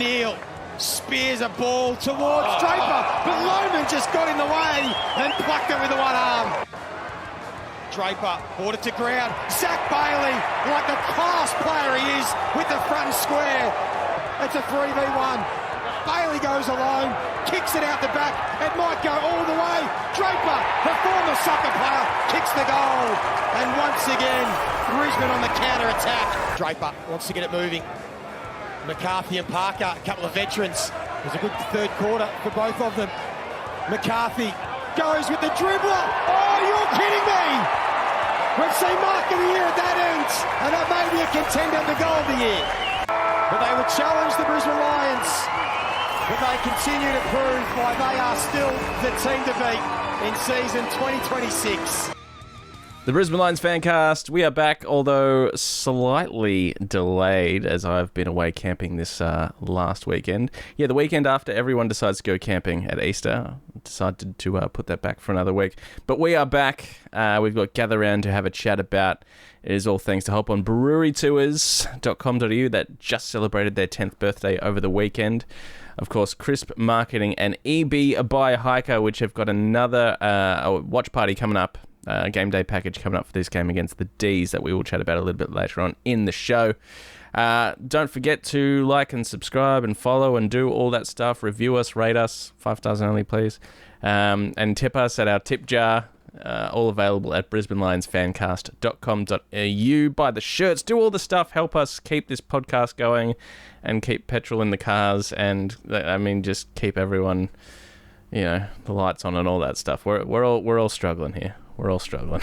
Neal spears a ball towards Draper, but Lohman just got in the way and plucked it with the one arm. Draper brought it to ground. Zach Bailey, like the class player he is, with the front square. It's a 3v1. Bailey goes alone, kicks it out the back. It might go all the way. Draper, the former soccer player, kicks the goal. And once again, Brisbane on the counter-attack. Draper wants to get it moving. McCarthy and Parker, a couple of veterans. It was a good third quarter for both of them. McCarthy goes with the dribbler. Oh, you're kidding me! We've seen Mark of the Year at that end, and that may be a contender for Goal of the Year. But they would challenge the Brisbane Lions, but they continue to prove why they are still the team to beat in season 2026. The Brisbane Lions Fancast, we are back, although slightly delayed as I've been away camping this last weekend. Yeah, the weekend after everyone decides to go camping at Easter, decided to put that back for another week. But we are back. We've got Gather Round to have a chat about. It is all thanks to help on brewerytours.com.au that just celebrated their 10th birthday over the weekend. Of course, Crisp Marketing and EB by Hiker, which have got another watch party coming up. Game day package coming up for this game against the Dees that we will chat about a little bit later on in the show. Don't forget to like and subscribe and follow and do all that stuff. Review us, rate us, 5 stars only, please. And tip us at our tip jar. All available at brisbanelionsfancast.com.au. Buy the shirts, do all the stuff, help us keep this podcast going and keep petrol in the cars and, I mean, just keep everyone, you know, the lights on and all that stuff. We're all struggling here. We're all struggling.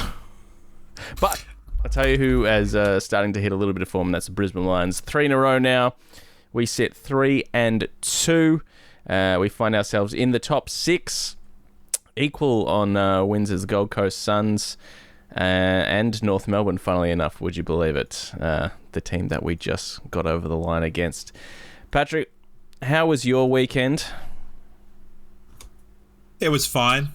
But I'll tell you who is starting to hit a little bit of form, and that's the Brisbane Lions. 3 in a row now. We sit 3-2. We find ourselves in the top 6. Equal on wins as the Gold Coast Suns and North Melbourne, funnily enough, would you believe it? The team that we just got over the line against. Patrick, how was your weekend? It was fine.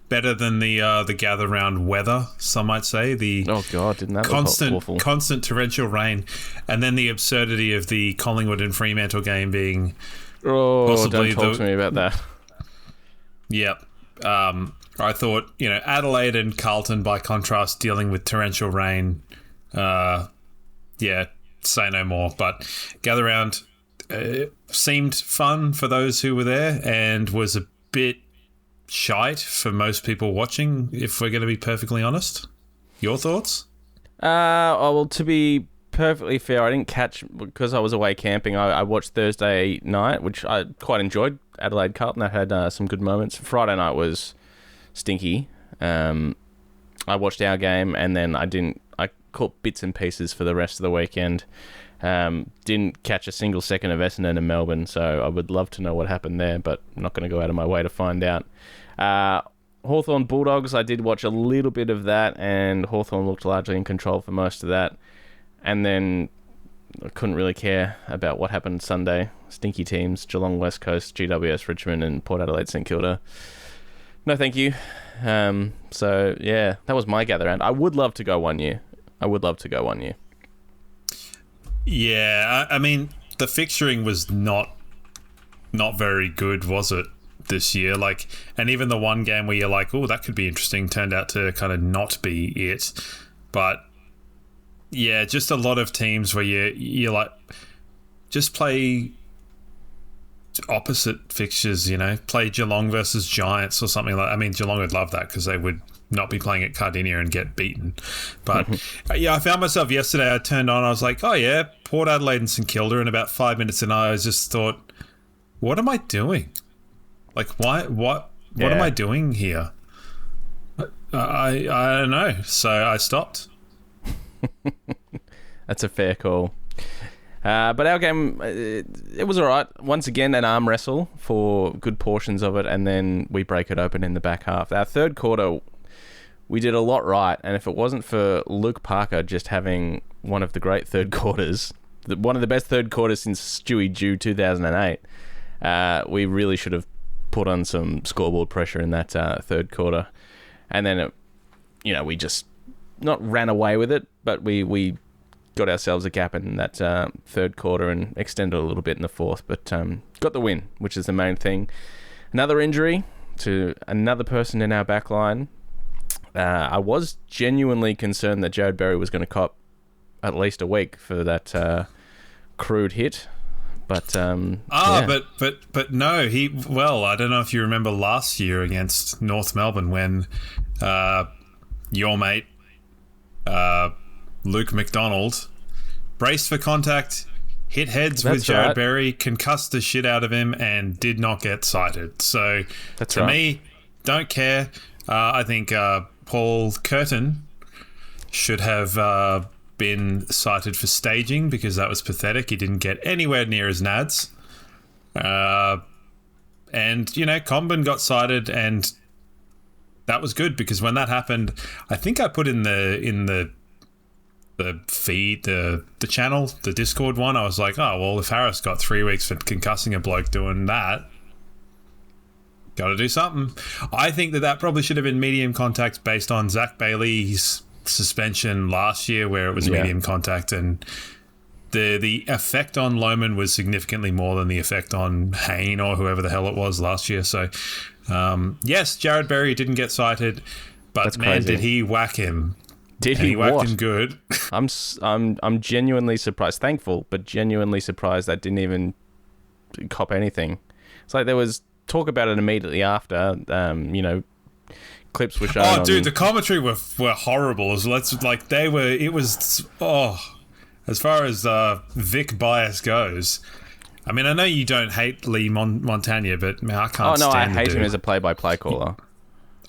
Better than the gather round weather, some might say. Oh God, didn't that look awful? Constant torrential rain, and then the absurdity of the Collingwood and Fremantle game being possibly don't talk to me about that. Yep. I thought, Adelaide and Carlton, by contrast, dealing with torrential rain. Say no more. But gather round seemed fun for those who were there, and was a bit shite for most people watching, if we're going to be perfectly honest. Your thoughts? Well, to be perfectly fair, I didn't catch, because I was away camping. I watched Thursday night, which I quite enjoyed. Adelaide Carlton, that had some good moments. Friday night was stinky. I watched our game, and then I caught bits and pieces for the rest of the weekend. Didn't catch a single second of Essendon and Melbourne, so I would love to know what happened there, but I'm not going to go out of my way to find out. Hawthorn Bulldogs, I did watch a little bit of that, and Hawthorn looked largely in control for most of that. And then I couldn't really care about what happened Sunday. Stinky teams, Geelong West Coast, GWS Richmond, and Port Adelaide St Kilda. No, thank you. So, yeah, that was my gather round. I would love to go one year. Yeah, I mean, the fixturing was not very good, was it, this year? And even the one game where you're like, oh, that could be interesting, turned out to kind of not be it. But yeah, just a lot of teams where you're like, just play opposite fixtures, play Geelong versus Giants or something like that. I mean, Geelong would love that because they would not be playing at Cardinia and get beaten. But yeah, I found myself yesterday, I turned on, I was like, oh yeah, Port Adelaide and St Kilda, and about 5 minutes in, I just thought, what am I doing? What am I doing here? I don't know. So I stopped. That's a fair call. But our game, it was all right. Once again, an arm wrestle for good portions of it, and then we break it open in the back half. Our third quarter, we did a lot right, and if it wasn't for Luke Parker just having one of the great third quarters, one of the best third quarters since Stewie Jew 2008, we really should have put on some scoreboard pressure in that third quarter. And then, we just not ran away with it, but we got ourselves a gap in that third quarter and extended a little bit in the fourth, but got the win, which is the main thing. Another injury to another person in our back line. I was genuinely concerned that Jared Berry was going to cop at least a week for that crude hit. But but no, I don't know if you remember last year against North Melbourne when your mate Luke McDonald braced for contact, hit heads with Jared Berry, concussed the shit out of him, and did not get cited. So to me, don't care. I think Paul Curtin should have been cited for staging because that was pathetic. He didn't get anywhere near his nads. And, Comben got cited, and that was good because when that happened, I think I put in the feed, the channel, the Discord one, I was like, oh, well, if Harris got 3 weeks for concussing a bloke doing that, got to do something. I think that probably should have been medium contact based on Zach Bailey's suspension last year where it was medium contact, and the effect on Lohman was significantly more than the effect on Hayne or whoever the hell it was last year. So, yes, Jared Berry didn't get cited, but that's man, crazy. did he whack him. Did he he whacked what? him good. I'm genuinely surprised, thankful, but genuinely surprised that didn't even cop anything. It's like there was talk about it immediately after, clips were shown. Oh, dude, the commentary were horrible. As far as Vic bias goes, I mean, I know you don't hate Lee Montagna, but man, I can't stand the dude. I hate him as a play-by-play caller.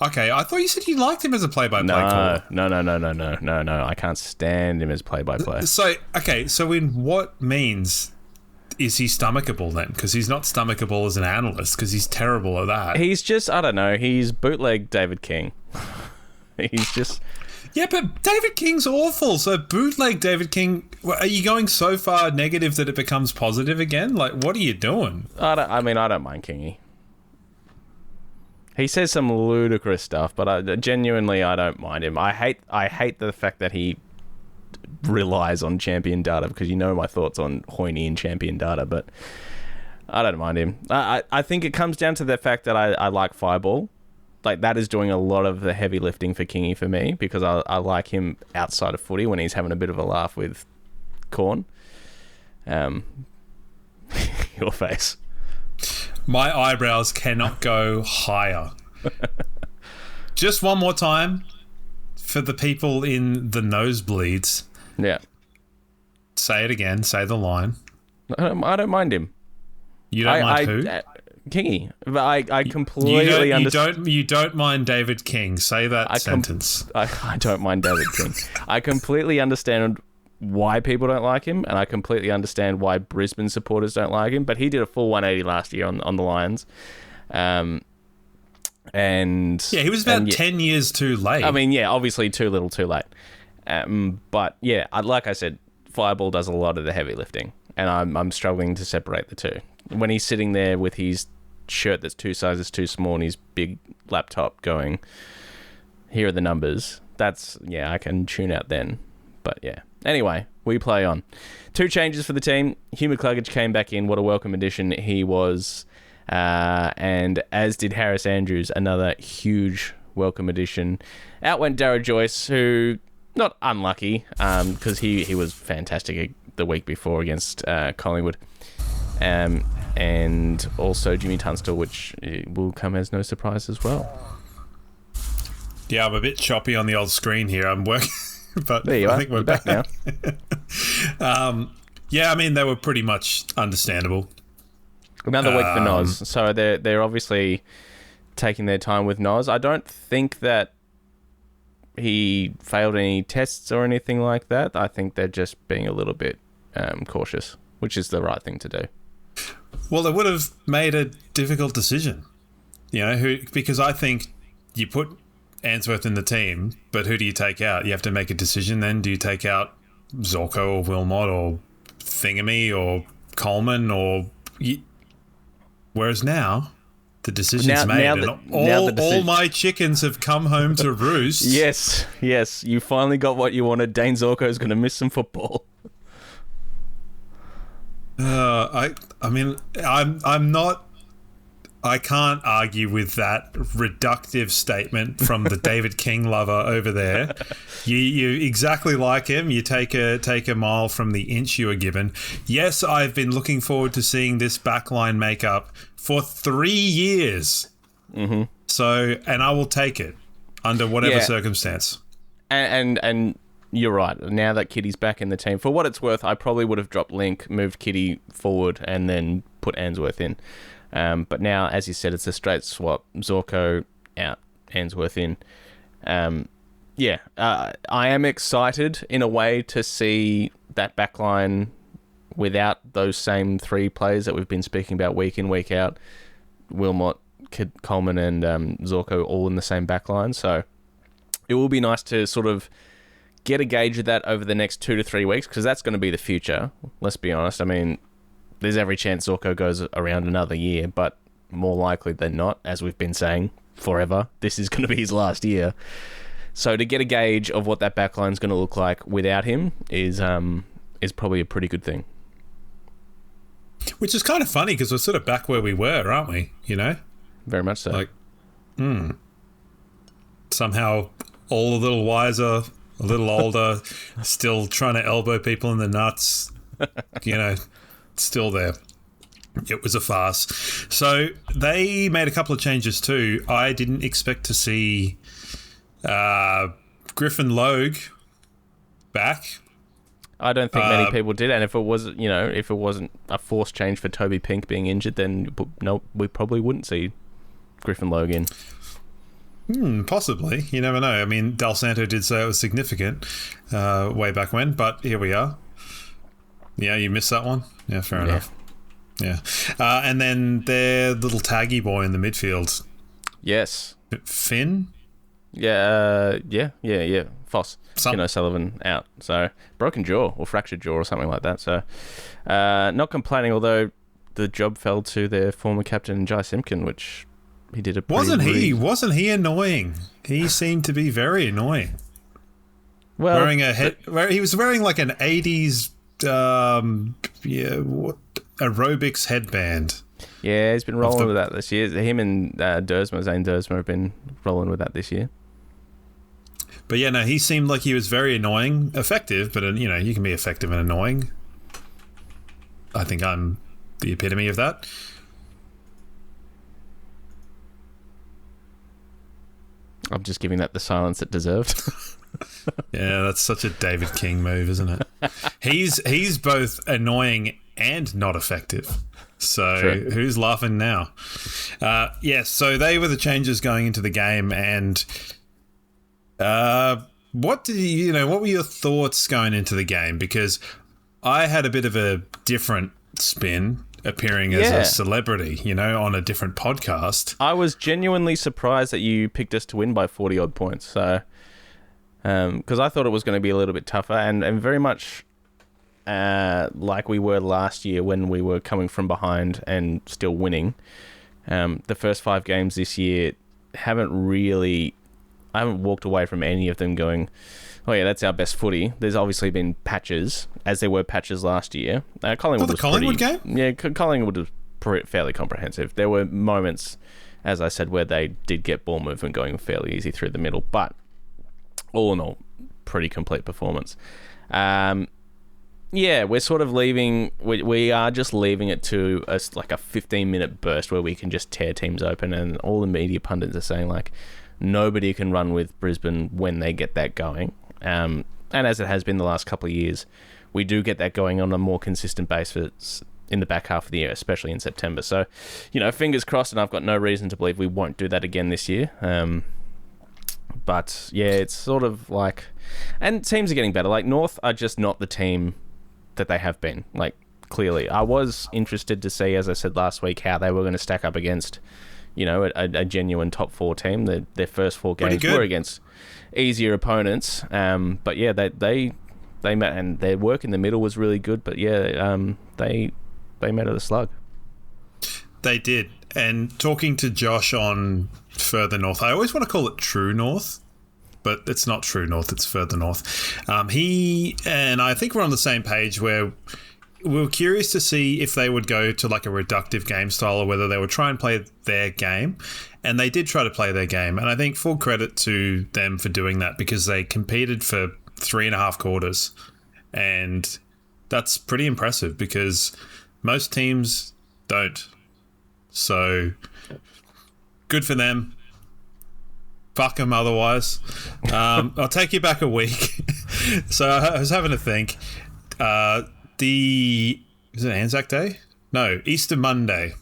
Okay, I thought you said you liked him as a play-by-play caller. No. I can't stand him as play-by-play. So in what means is he stomachable then? Because he's not stomachable as an analyst because he's terrible at that. He's just, I don't know, he's bootleg David King. He's just... Yeah, but David King's awful. So bootleg David King, are you going so far negative that it becomes positive again? Like, what are you doing? I don't mind Kingy. He says some ludicrous stuff, but I don't mind him. I hate the fact that he relies on champion data because my thoughts on Hoyne and champion data, but I don't mind him. I think it comes down to the fact that I like Fireball. Like, that is doing a lot of the heavy lifting for Kingy for me because I like him outside of footy when he's having a bit of a laugh with Corn. Your face. My eyebrows cannot go higher. Just one more time for the people in the nosebleeds. Yeah. Say it again. Say the line. I don't mind him. You don't mind who? Kingy. But I completely understand. You don't mind David King. Say that sentence. I don't mind David King. I completely understand why people don't like him, and I completely understand why Brisbane supporters don't like him, but he did a full 180 last year on the Lions. And yeah, he was about 10 years too late. I mean, yeah, obviously too little too late. But yeah, like I said, Fireball does a lot of the heavy lifting, and I'm struggling to separate the two. When he's sitting there with his shirt that's 2 sizes too small and his big laptop going, here are the numbers, I can tune out then. But yeah. Anyway, we play on. 2 changes for the team. Hugh McCluggage came back in. What a welcome addition he was. And as did Harris Andrews, another huge welcome addition. Out went Darragh Joyce, who, not unlucky, because he was fantastic the week before against Collingwood. And also Jimmy Tunstall, which will come as no surprise as well. Yeah, I'm a bit choppy on the old screen here. I'm working... But there you are. I think we're back now. Yeah, I mean, they were pretty much understandable. Another week for Noz. So they're obviously taking their time with Noz. I don't think that he failed any tests or anything like that. I think they're just being a little bit cautious, which is the right thing to do. Well, they would have made a difficult decision, because I think you put Answorth in the team, but who do you take out? You have to make a decision then. Do you take out Zorko or Wilmot or Thingamy or Coleman whereas now the decision's made and all my chickens have come home to roost. Yes, you finally got what you wanted. Dayne Zorko is going to miss some football. I mean, I'm not. I can't argue with that reductive statement from the David King lover over there. You exactly like him. You take a mile from the inch you were given. Yes, I've been looking forward to seeing this backline makeup for 3 years. Mm-hmm. So, and I will take it under whatever circumstance. And you're right. Now that Kitty's back in the team, for what it's worth, I probably would have dropped Link, moved Kitty forward, and then put Answorth in. But now, as you said, it's a straight swap. Zorko out, Answorth in. I am excited in a way to see that backline without those same three players that we've been speaking about week in, week out. Wilmot, Coleman and Zorko all in the same backline. So it will be nice to sort of get a gauge of that over the next 2 to 3 weeks, because that's going to be the future. Let's be honest. I mean, there's every chance Zorko goes around another year, but more likely than not, as we've been saying forever, this is going to be his last year. So to get a gauge of what that backline is going to look like without him is probably a pretty good thing. Which is kind of funny because we're sort of back where we were, aren't we? You know? Very much so. Like, somehow all a little wiser, a little older, still trying to elbow people in the nuts, you know, still there. It was a farce. So they made a couple of changes too. I didn't expect to see Griffin Logue back. I don't think many people did, and if it wasn't a forced change for Toby Pink being injured, then no, we probably wouldn't see Griffin Logue in. Possibly. You never know. I mean, Del Santo did say it was significant way back when, but here we are. Yeah, you missed that one? Yeah, fair enough. Yeah. And then their little taggy boy in the midfield. Yes. Finn? Yeah. Foss. Finn O'Sullivan out. So, broken jaw or fractured jaw or something like that. So, not complaining, although the job fell to their former captain, Jai Simpkin, which he did a pretty... Wasn't he annoying? He seemed to be very annoying. Well, he was wearing like an 80s aerobics headband. Yeah, he's been rolling with that this year. Him and Zane Dersma have been rolling with that this year. But yeah, no, he seemed like he was very annoying. Effective, but you know, you can be effective and annoying. I think I'm the epitome of that. I'm just giving that the silence it deserved. Yeah, that's such a David King move, isn't it? He's both annoying and not effective. So True. Who's laughing now? So they were the changes going into the game, and what were your thoughts going into the game? Because I had a bit of a different spin appearing as a celebrity, you know, on a different podcast. I was genuinely surprised that you picked us to win by 40 odd points. So, because I thought it was going to be a little bit tougher, and very much like we were last year when we were coming from behind and still winning. The first 5 games this year I haven't walked away from any of them going, oh yeah, that's our best footy. There's obviously been patches, as there were patches last year. Collingwood game? Yeah, Collingwood was fairly comprehensive. There were moments, as I said, where they did get ball movement going fairly easy through the middle, but all in all, pretty complete performance. We're sort of leaving... We are just leaving it to a 15-minute burst where we can just tear teams open, and all the media pundits are saying, like, nobody can run with Brisbane when they get that going. And as it has been the last couple of years, we do get that going on a more consistent basis in the back half of the year, especially in September. So, you know, fingers crossed, and I've got no reason to believe we won't do that again this year. But, yeah, it's sort of like... And teams are getting better. Like, North are just not the team that they have been, like, clearly. I was interested to see, as I said last week, how they were going to stack up against... You know, a genuine top 4 team. Their first 4 games were against easier opponents. But yeah, they met, and their work in the middle was really good. But yeah, they met at a slug. They did. And talking to Josh on Further North, I always want to call it True North, but it's not True North. It's Further North. He and I think we're on the same page where we were curious to see if they would go to like a reductive game style or whether they would try and play their game. And they did try to play their game. And I think full credit to them for doing that because they competed for 3.5 quarters. And that's pretty impressive because most teams don't. So good for them. Fuck them otherwise. I'll take you back a week. So I was having to think. Is it Anzac Day? No, Easter Monday.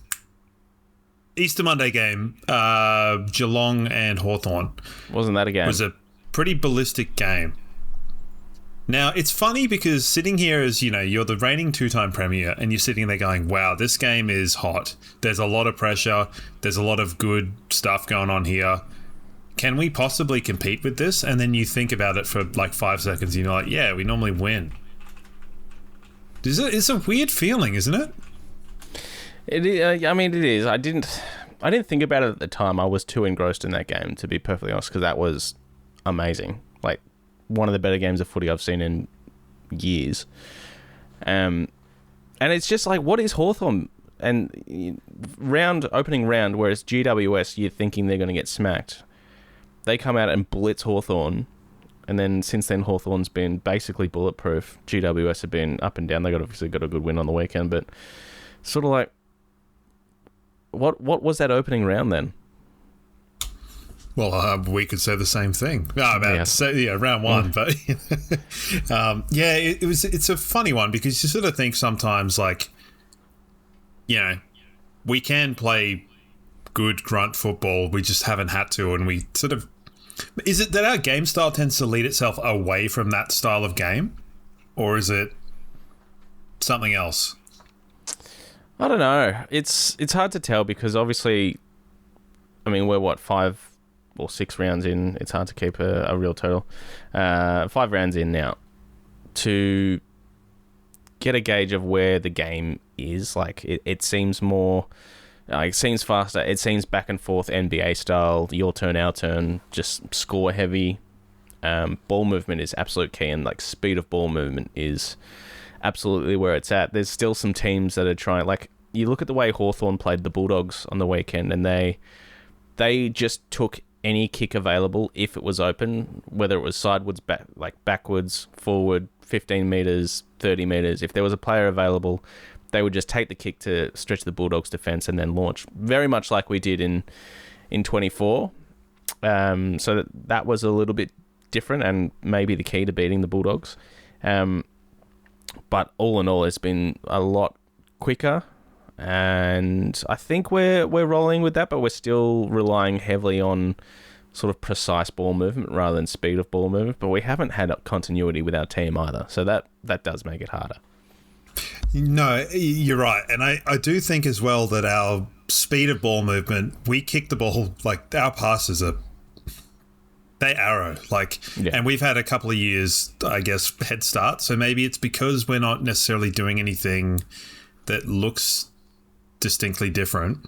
Easter Monday game, Geelong and Hawthorn. Wasn't that a game? It was a pretty ballistic game. Now, it's funny because sitting here as, you're the reigning 2-time premier and you're sitting there going, wow, this game is hot. There's a lot of pressure. There's a lot of good stuff going on here. Can we possibly compete with this? And then you think about it for like 5 seconds and you're like, yeah, we normally win. It's a weird feeling, isn't it? It is. I didn't think about it at the time. I was too engrossed in that game, to be perfectly honest, because that was amazing. Like, one of the better games of footy I've seen in years. And it's just like, what is Hawthorn? And opening round, whereas GWS, you're thinking they're going to get smacked. They come out and blitz Hawthorn. And then since then, Hawthorn's been basically bulletproof. GWS have been up and down. They obviously got a good win on the weekend, but sort of like, what was that opening round then? Well, we could say the same thing. Round one, but it's a funny one because you sort of think sometimes like, we can play good grunt football. We just haven't had to, and we sort of. Is it that our game style tends to lead itself away from that style of game? Or is it something else? I don't know. It's hard to tell because obviously, we're 5 or 6 rounds in. It's hard to keep a real total. 5 rounds in now to get a gauge of where the game is. Like, it seems more... it seems faster. It seems back and forth NBA style. Your turn, our turn. Just score heavy. Ball movement is absolute key, and like speed of ball movement is absolutely where it's at. There's still some teams that are trying. Like, you look at the way Hawthorn played the Bulldogs on the weekend, and they just took any kick available if it was open, whether it was sideways, backwards, forward, 15 meters, 30 meters. If there was a player available, they would just take the kick to stretch the Bulldogs' defence and then launch, very much like we did in 24. So that was a little bit different and maybe the key to beating the Bulldogs. But all in all, it's been a lot quicker, and I think we're rolling with that, but we're still relying heavily on sort of precise ball movement rather than speed of ball movement. But we haven't had continuity with our team either, so that does make it harder. No, you're right. And I do think as well that our speed of ball movement, we kick the ball, like our passes they arrow. And we've had a couple of years, I guess, head start. So maybe it's because we're not necessarily doing anything that looks distinctly different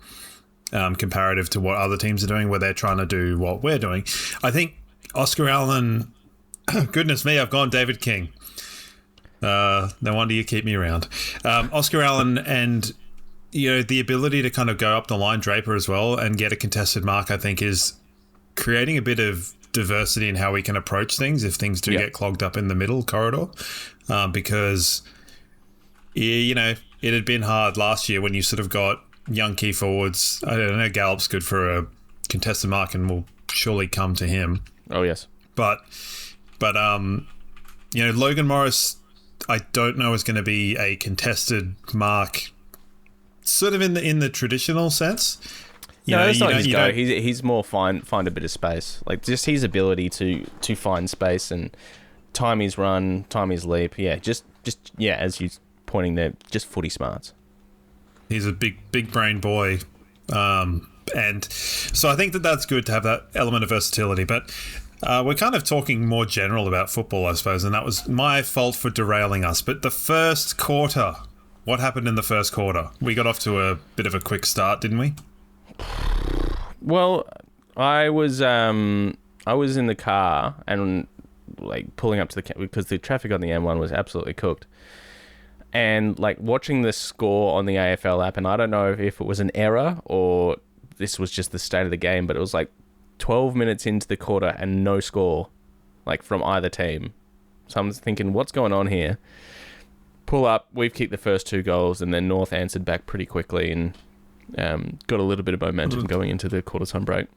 comparative to what other teams are doing where they're trying to do what we're doing. I think Oscar Allen, goodness me, I've gone David King. No wonder you keep me around. Oscar Allen and, the ability to kind of go up the line, Draper as well, and get a contested mark, I think, is creating a bit of diversity in how we can approach things if things do get clogged up in the middle corridor. Because, it had been hard last year when you sort of got young key forwards. I don't know, Gallup's good for a contested mark and will surely come to him. Oh, yes. But Logan Morris, I don't know is going to be a contested mark, sort of in the traditional sense. That's not his go. He's more find a bit of space, like just his ability to find space and time his run, time his leap. Yeah, just as you're pointing there, just footy smarts. He's a big brain boy, and so I think that's good to have that element of versatility. But we're kind of talking more general about football, I suppose, and that was my fault for derailing us. But the first quarter, what happened in the first quarter? We got off to a bit of a quick start, didn't we? Well, I was in the car and like pulling up to because the traffic on the M1 was absolutely cooked. And like watching the score on the AFL app, and I don't know if it was an error or this was just the state of the game, but it was like 12 minutes into the quarter and no score, like from either team. So I'm thinking, what's going on here? Pull up, we've kicked the first 2 goals, and then North answered back pretty quickly and got a little bit of momentum going into the quarter time break.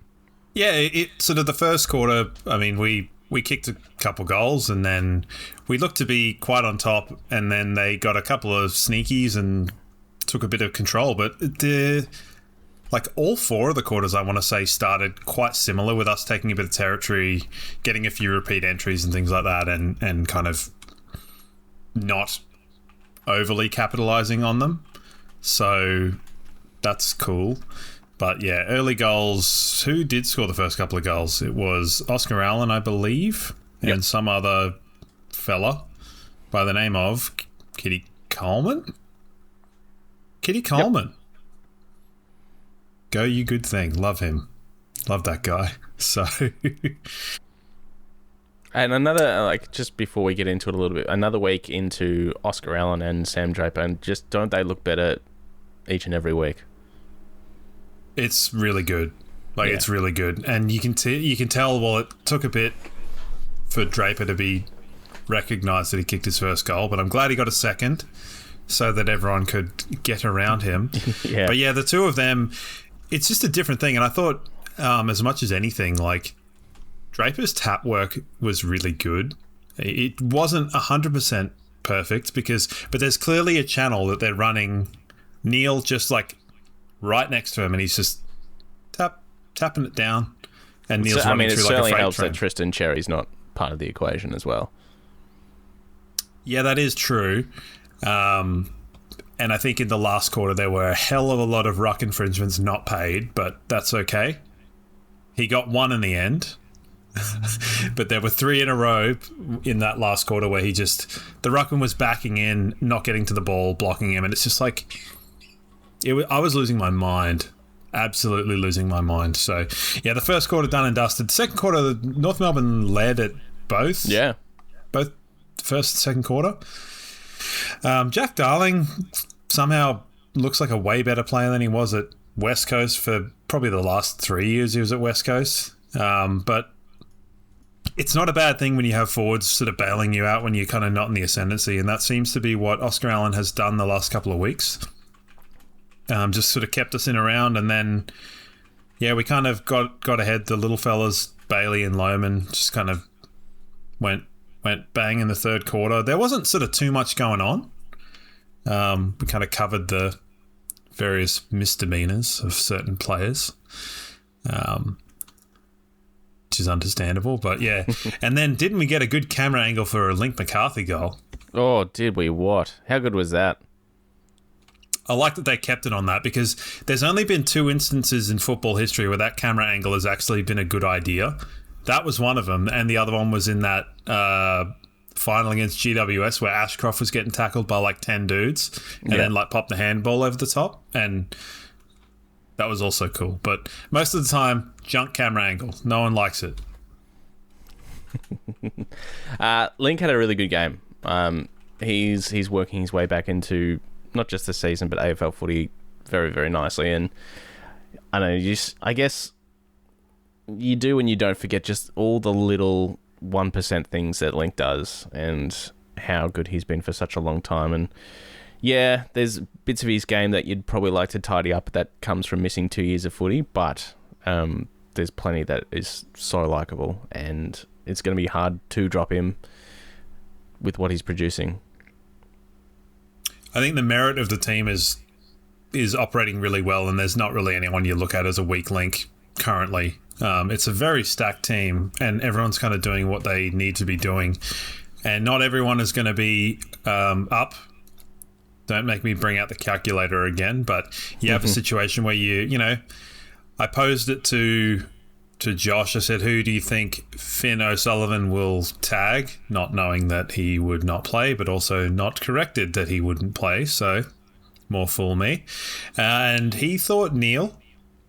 Yeah, it sort of the first quarter, I mean, we kicked a couple goals and then we looked to be quite on top, and then they got a couple of sneakies and took a bit of control. But like all 4 of the quarters, I want to say, started quite similar, with us taking a bit of territory, getting a few repeat entries and things like that, and kind of not overly capitalising on them. So that's cool. But yeah, early goals. Who did score the first couple of goals? It was Oscar Allen, I believe, and some other fella by the name of Kitty Coleman. Kitty Coleman. Yep. Go you good thing. Love him. Love that guy. So... And another, like, just before we get into it a little bit, another week into Oscar Allen and Sam Draper, and just don't they look better each and every week? It's really good. It's really good. And you can tell, well, it took a bit for Draper to be recognised that he kicked his first goal, but I'm glad he got a second so that everyone could get around him. Yeah. But yeah, the 2 of them, it's just a different thing. And I thought, as much as anything, like, Draper's tap work was really good. It wasn't 100% perfect but there's clearly a channel that they're running. Neil just like right next to him, and he's just tapping it down. And Neil's running through like a freight train. It certainly helps that Tristan Cherry's not part of the equation as well. Yeah, that is true. And I think in the last quarter there were a hell of a lot of ruck infringements not paid, but that's okay. He got 1 in the end. But there were 3 in a row in that last quarter where the ruckman was backing in, not getting to the ball, blocking him, and it's just like I was losing my mind, absolutely losing my mind. So yeah, the first quarter done and dusted. Second quarter, North Melbourne led at both. Yeah, both first and second quarter. Jack Darling somehow looks like a way better player than he was at West Coast for probably the last 3 years he was at West Coast. But it's not a bad thing when you have forwards sort of bailing you out when you're kind of not in the ascendancy, and that seems to be what Oscar Allen has done the last couple of weeks. Just sort of kept us in a round, and then yeah, we kind of got ahead. The little fellas, Bailey and Lohman, just kind of went bang in the third quarter. There wasn't sort of too much going on. We kind of covered the various misdemeanors of certain players, which is understandable, but yeah. And then didn't we get a good camera angle for a Link McCarthy goal? Oh, did we? What? How good was that? I like that they kept it on that, because there's only been 2 instances in football history where that camera angle has actually been a good idea. That was one of them, and the other one was in that final against GWS where Ashcroft was getting tackled by like 10 dudes and then like popped the handball over the top, and that was also cool. But most of the time, junk camera angle. No one likes it. Link had a really good game. He's working his way back into not just the season, but AFL footy very, very nicely. And I know, I guess you do and you don't forget just all the little 1% things that Link does and how good he's been for such a long time. And yeah, there's bits of his game that you'd probably like to tidy up that comes from missing 2 years of footy, but there's plenty that is so likeable, and it's going to be hard to drop him with what he's producing. I think the merit of the team is operating really well, and there's not really anyone you look at as a weak link currently. It's a very stacked team, and everyone's kind of doing what they need to be doing, and not everyone is going to be up. Don't make me bring out the calculator again, but you have a situation where I posed it to Josh. I said, who do you think Finn O'Sullivan will tag? Not knowing that he would not play, but also not corrected that he wouldn't play. So more fool me. And he thought Neil.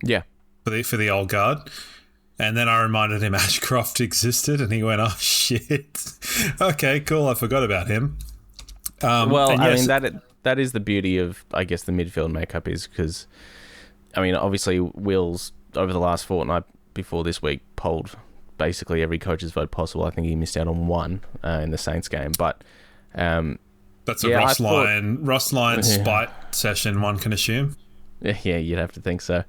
Yeah. For the old guard. And then I reminded him Ashcroft existed, and he went, oh, shit. Okay, cool. I forgot about him. Well, and I yes, mean, that is the beauty of, I guess, the midfield makeup is because, I mean, obviously Will's over the last fortnight before this week polled basically every coach's vote possible. I think he missed out on one in the Saints game, but that's a Ross Lyon spite session, one can assume. Yeah, you'd have to think so.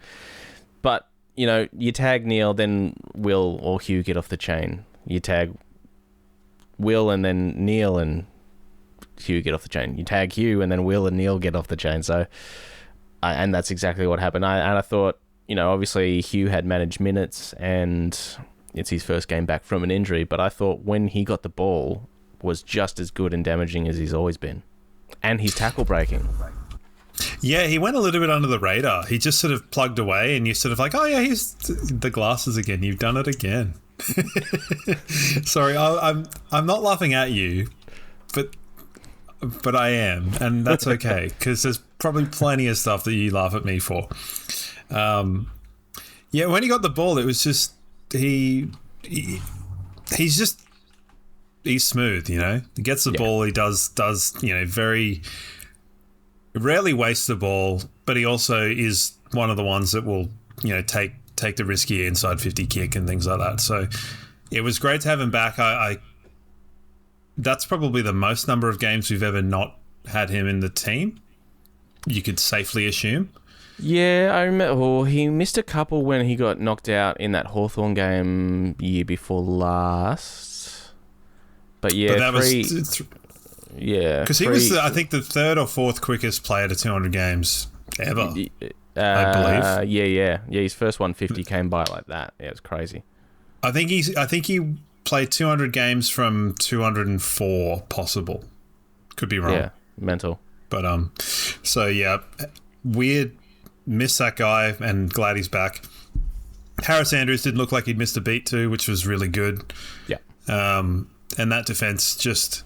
But, you know, you tag Neil, then Will or Hugh get off the chain. You tag Will and then Neil and Hugh get off the chain. You tag Hugh and then Will and Neil get off the chain. So, and that's exactly what happened. I thought, you know, obviously Hugh had managed minutes and it's his first game back from an injury, but I thought when he got the ball was just as good and damaging as he's always been. And his tackle breaking. Yeah, he went a little bit under the radar. He just sort of plugged away and you're sort of like, oh yeah, he's the glasses again. You've done it again. Sorry, I'm not laughing at you, but I am, and that's okay because there's probably plenty of stuff that you laugh at me for. Yeah, when he got the ball, it was just he's smooth, you know. He gets the ball, he does you know, very rarely wastes the ball, but he also is one of the ones that will, you know, take the risky inside 50 kick and things like that. So it was great to have him back. I that's probably the most number of games we've ever not had him in the team, you could safely assume. Yeah, I remember. Well, he missed a couple when he got knocked out in that Hawthorn game year before last. But yeah, but that yeah, because he was, I think, the third or fourth quickest player to 200 games ever. I believe. Yeah. His first 150 came by like that. Yeah, it was crazy. I think he played 200 games from 204 possible. Could be wrong. Yeah, mental. But so yeah, weird. Miss that guy, and glad he's back. Harris Andrews didn't look like he'd missed a beat too, which was really good. Yeah. And that defense just,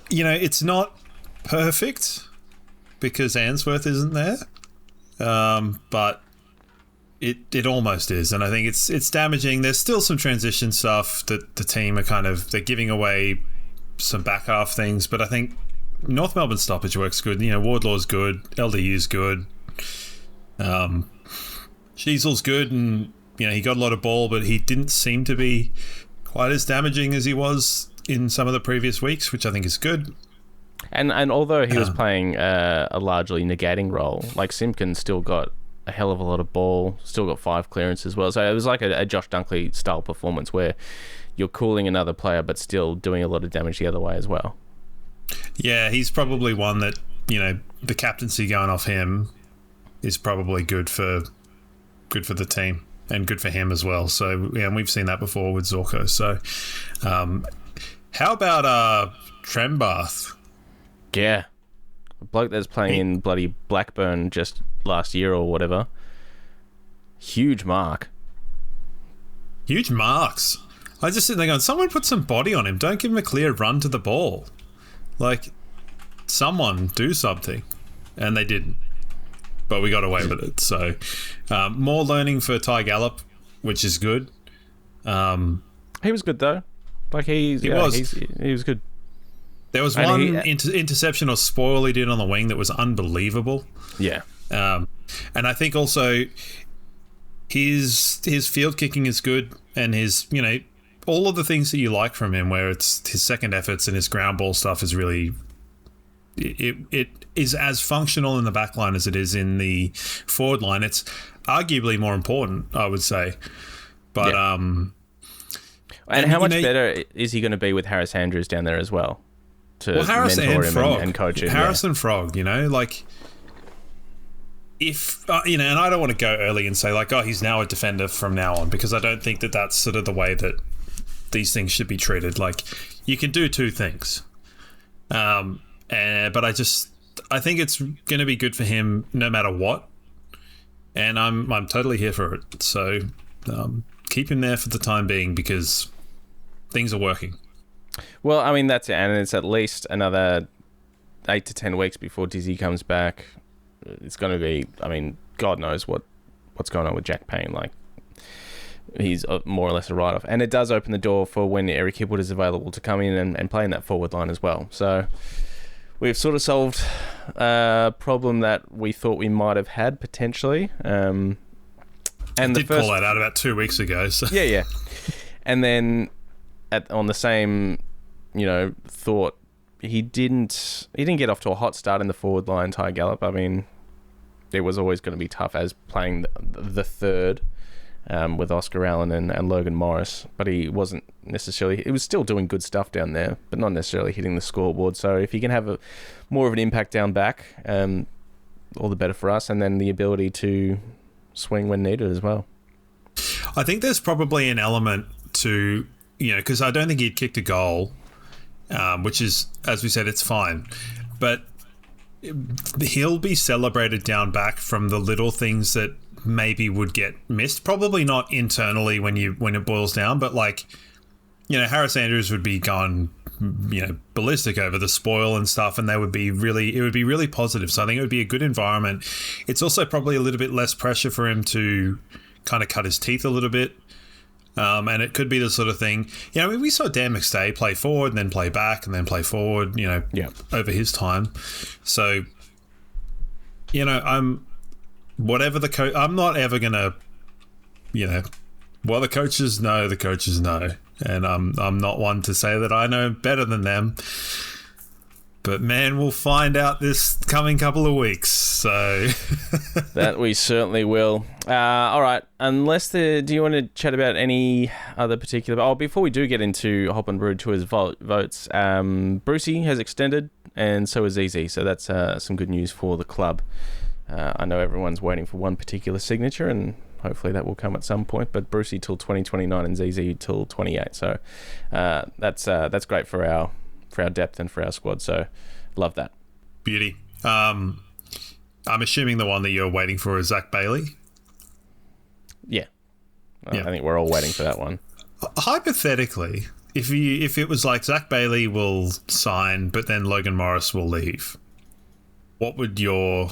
you know, it's not perfect because Answorth isn't there, but it almost is, and I think it's damaging. There's still some transition stuff that the team are they're giving away some back half things, but I think North Melbourne stoppage works good. You know, Wardlaw's good, LDU's good, Sheasel's good, and you know he got a lot of ball, but he didn't seem to be quite as damaging as he was in some of the previous weeks, which I think is good. And although he was playing a largely negating role, like Simpkins still got a hell of a lot of ball, still got 5 clearances as well. So it was like a Josh Dunkley style performance where you're cooling another player but still doing a lot of damage the other way as well. Yeah, he's probably one that, you know, the captaincy going off him is probably good for the team and good for him as well. So yeah, and we've seen that before with Zorko. So how about Trembath? Yeah. A bloke that's playing in bloody Blackburn just last year or whatever. Huge mark. Huge marks. I just sit there going, someone put some body on him. Don't give him a clear run to the ball. Like, someone do something. And they didn't. But we got away with it. So, more learning for Ty Gallop, which is good. He was good, though. Like, he was good. There was one interception or spoil he did on the wing that was unbelievable. Yeah. And I think also his field kicking is good, and his, you know, all of the things that you like from him, where it's his second efforts and his ground ball stuff is really, it is as functional in the back line as it is in the forward line. It's arguably more important, I would say. But yeah. And how much better is he going to be with Harris Andrews down there as well? Harris mentor and him Frog, and coach him. Harris and Frog, you know, like, if you know, and I don't want to go early and say like, oh, he's now a defender from now on, because I don't think that that's sort of the way that these things should be treated. Like, you can do two things, but I think it's going to be good for him no matter what, and I'm totally here for it. So keep him there for the time being because things are working. Well, I mean, that's it, and it's at least another 8 to 10 weeks before Dizzy comes back. It's going to be, I mean, God knows what's going on with Jack Payne. Like, he's more or less a write-off. And it does open the door for when Eric Hipwood is available to come in and play in that forward line as well. So we've sort of solved a problem that we thought we might have had potentially. And I did call that out about 2 weeks ago. So. Yeah. And then on the same, thought, he didn't get off to a hot start in the forward line, Ty Gallup. I mean, it was always going to be tough as playing the third with Oscar Allen and Logan Morris, but he wasn't necessarily... He was still doing good stuff down there, but not necessarily hitting the scoreboard. So if he can have more of an impact down back, all the better for us, and then the ability to swing when needed as well. I think there's probably an element to, because I don't think he'd kicked a goal, which is, as we said, it's fine. But he'll be celebrated down back from the little things that maybe would get missed. Probably not internally when it boils down, but Harris Andrews would be gone, ballistic over the spoil and stuff, and it would be really positive. So I think it would be a good environment. It's also probably a little bit less pressure for him to kind of cut his teeth a little bit. And it could be the sort of thing, we saw Dan McStay play forward and then play back and then play forward, over his time. So, whatever the coach, I'm not ever going to, the coaches know. And I'm not one to say that I know better than them. But man, we'll find out this coming couple of weeks. So that we certainly will. All right. Do you want to chat about any other particular? Oh, before we do get into Hop on Brewery Tours votes, Brucey has extended, and so has ZZ. So that's some good news for the club. I know everyone's waiting for one particular signature, and hopefully that will come at some point. But Brucey till 2029 and ZZ till 28. So that's great for our depth and for our squad, so love that. Beauty. I'm assuming the one that you're waiting for is Zach Bailey? Yeah. I think we're all waiting for that one. Hypothetically, if it was like Zach Bailey will sign, but then Logan Morris will leave, what would your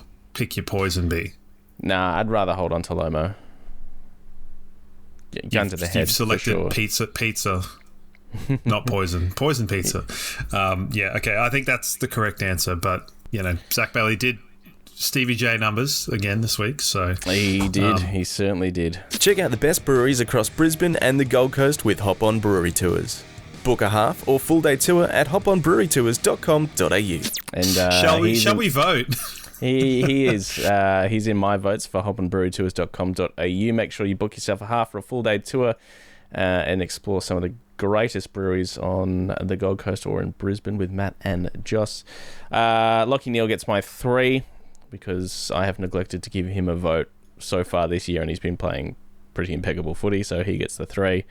poison be? Nah, I'd rather hold on to Lomo. Gun to the head. You've selected sure. pizza. Not poison pizza. Okay, I think that's the correct answer, but Zach Bailey did Stevie J numbers again this week, so he did. He certainly did. Check out the best breweries across Brisbane and the Gold Coast with Hop On Brewery Tours. Book a half or full day tour at hoponbrewerytours.com.au. And shall we vote? He is. He's in my votes for hoponbrewerytours.com.au. Make sure you book yourself a half or a full day tour and explore some of the greatest breweries on the Gold Coast or in Brisbane with Matt and Joss. Lockie Neal gets my 3 because I have neglected to give him a vote so far this year, and he's been playing pretty impeccable footy, so he gets the 3.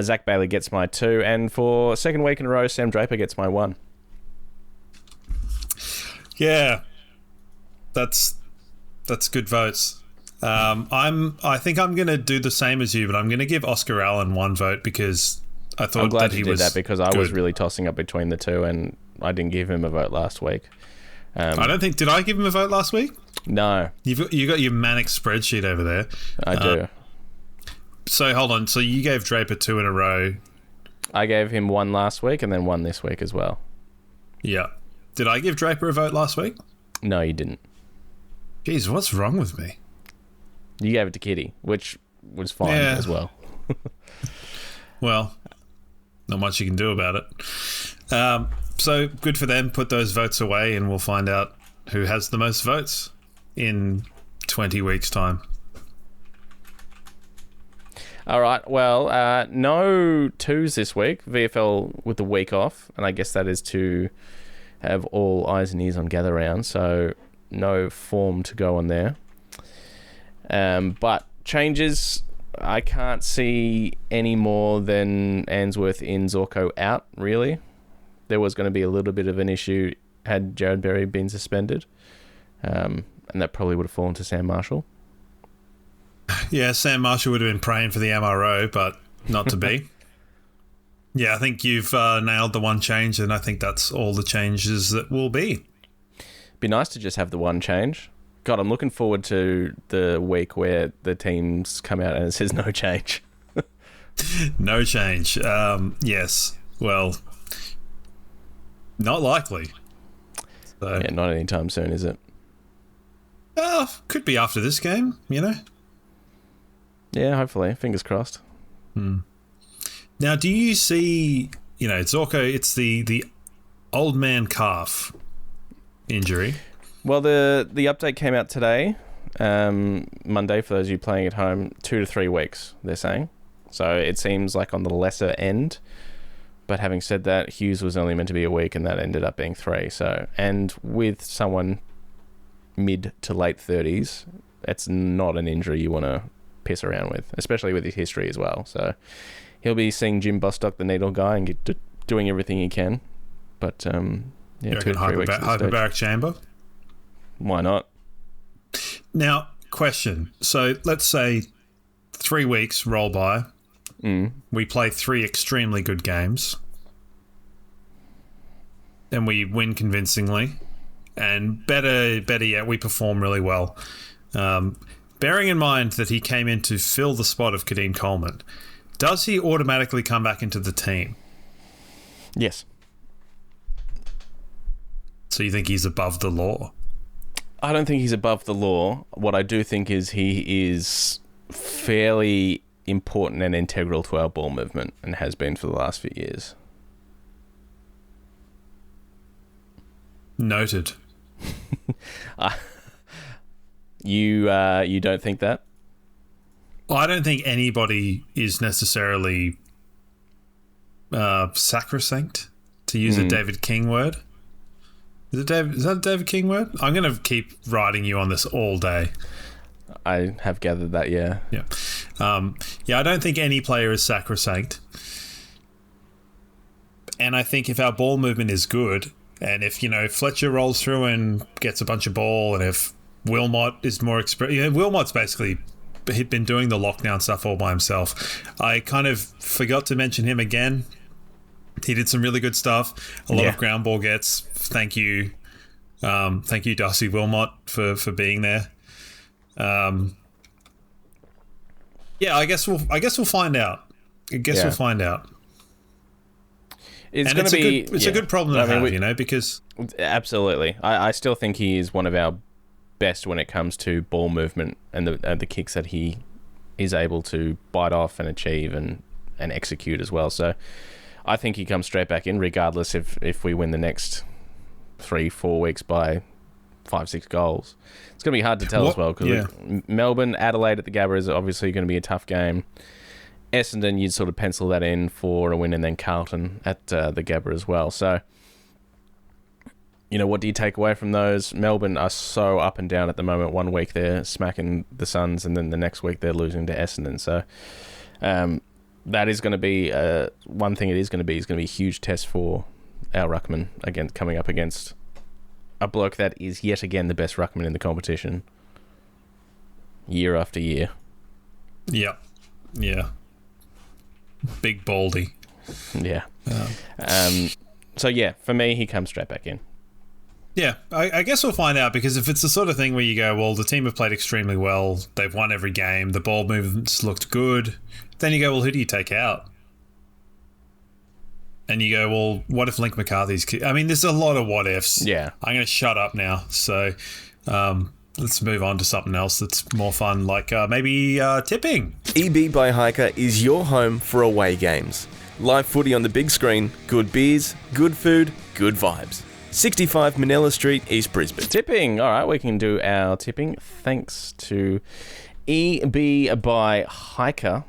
Zach Bailey gets my 2, and for second week in a row, Sam Draper gets my 1. Yeah, that's good votes. I think I'm going to do the same as you, but I'm going to give Oscar Allen 1 vote because I thought I'm glad that you did that because I was really tossing up between the 2, and I didn't give him a vote last week. I don't think... Did I give him a vote last week? No. You got your manic spreadsheet over there. I do. So hold on. So you gave Draper 2 in a row. I gave him 1 last week and then 1 this week as well. Yeah. Did I give Draper a vote last week? No, you didn't. Jeez, what's wrong with me? You gave it to Kitty, which was fine as well. Well, not much you can do about it. So good for them. Put those votes away and we'll find out who has the most votes in 20 weeks' time. All right. Well, no 2s this week. VFL with the week off, and I guess that is to have all eyes and ears on Gather Round, so no form to go on there. But changes, I can't see any more than Answorth in Zorko out, really. There was going to be a little bit of an issue had Jared Berry been suspended, and that probably would have fallen to Sam Marshall. Yeah, Sam Marshall would have been praying for the MRO, but not to be. Yeah, I think you've nailed the one change, and I think that's all the changes that will be. Be nice to just have the one change. God, I'm looking forward to the week where the teams come out and it says no change. No change. Yes. Well, not likely. So, Yeah, not anytime soon, is it? could be after this game, you know? Yeah, hopefully. Fingers crossed. Now, do you see, Zorko, it's the old man calf injury. Well, the update came out today, Monday, for those of you playing at home, 2 to 3 weeks, they're saying. So it seems like on the lesser end. But having said that, Hughes was only meant to be a week, and that ended up being 3. So, and with someone mid to late 30s, that's not an injury you want to piss around with, especially with his history as well. So he'll be seeing Jim Bostock, the needle guy, and doing everything he can. But yeah, 2 to 3 weeks. Hyperbaric chamber? Why not? Now, question. So let's say 3 weeks roll by. We play 3 extremely good games. And we win convincingly. And better yet, we perform really well. Bearing in mind that he came in to fill the spot of Kadeem Coleman, does he automatically come back into the team? Yes. So you think he's above the law? I don't think he's above the law. What I do think is he is fairly important and integral to our ball movement, and has been for the last few years. Noted. You don't think that? I don't think anybody is necessarily sacrosanct, to use a David King word. Is that a David King word? I'm going to keep writing you on this all day. I have gathered that, yeah. Yeah. I don't think any player is sacrosanct. And I think if our ball movement is good, and if, Fletcher rolls through and gets a bunch of ball, and if Wilmot is more experienced... Wilmot's basically he'd been doing the lockdown stuff all by himself. I kind of forgot to mention him again. He did some really good stuff. A lot of ground ball gets. Thank you. Thank you, Darcy Wilmot, for being there. I guess we'll find out. We'll find out. It's a good problem to have, because... Absolutely. I still think he is one of our best when it comes to ball movement and the kicks that he is able to bite off and achieve and execute as well. So I think he comes straight back in, regardless if we win the next 3-4 weeks by 5-6 goals. It's going to be hard to tell as well, because Melbourne, Adelaide at the Gabba is obviously going to be a tough game. Essendon, you'd sort of pencil that in for a win, and then Carlton at the Gabba as well. So, what do you take away from those? Melbourne are so up and down at the moment. 1 week they're smacking the Suns, and then the next week they're losing to Essendon. So that is going to be one thing. It is going to be a huge test for our ruckman coming up against a bloke that is yet again the best ruckman in the competition, year after year. Yeah. Big Baldy. Yeah. So for me, he comes straight back in. Yeah, I guess we'll find out, because if it's the sort of thing where you go, well, the team have played extremely well, they've won every game, the ball movements looked good, then you go, well, who do you take out? And you go, well, what if Link McCarthy's... there's a lot of what ifs. Yeah. I'm going to shut up now. So let's move on to something else that's more fun, like maybe tipping. EB by Hiker is your home for away games. Live footy on the big screen, good beers, good food, good vibes. 65 Manila Street, East Brisbane. Tipping. All right, we can do our tipping thanks to EB by Hiker,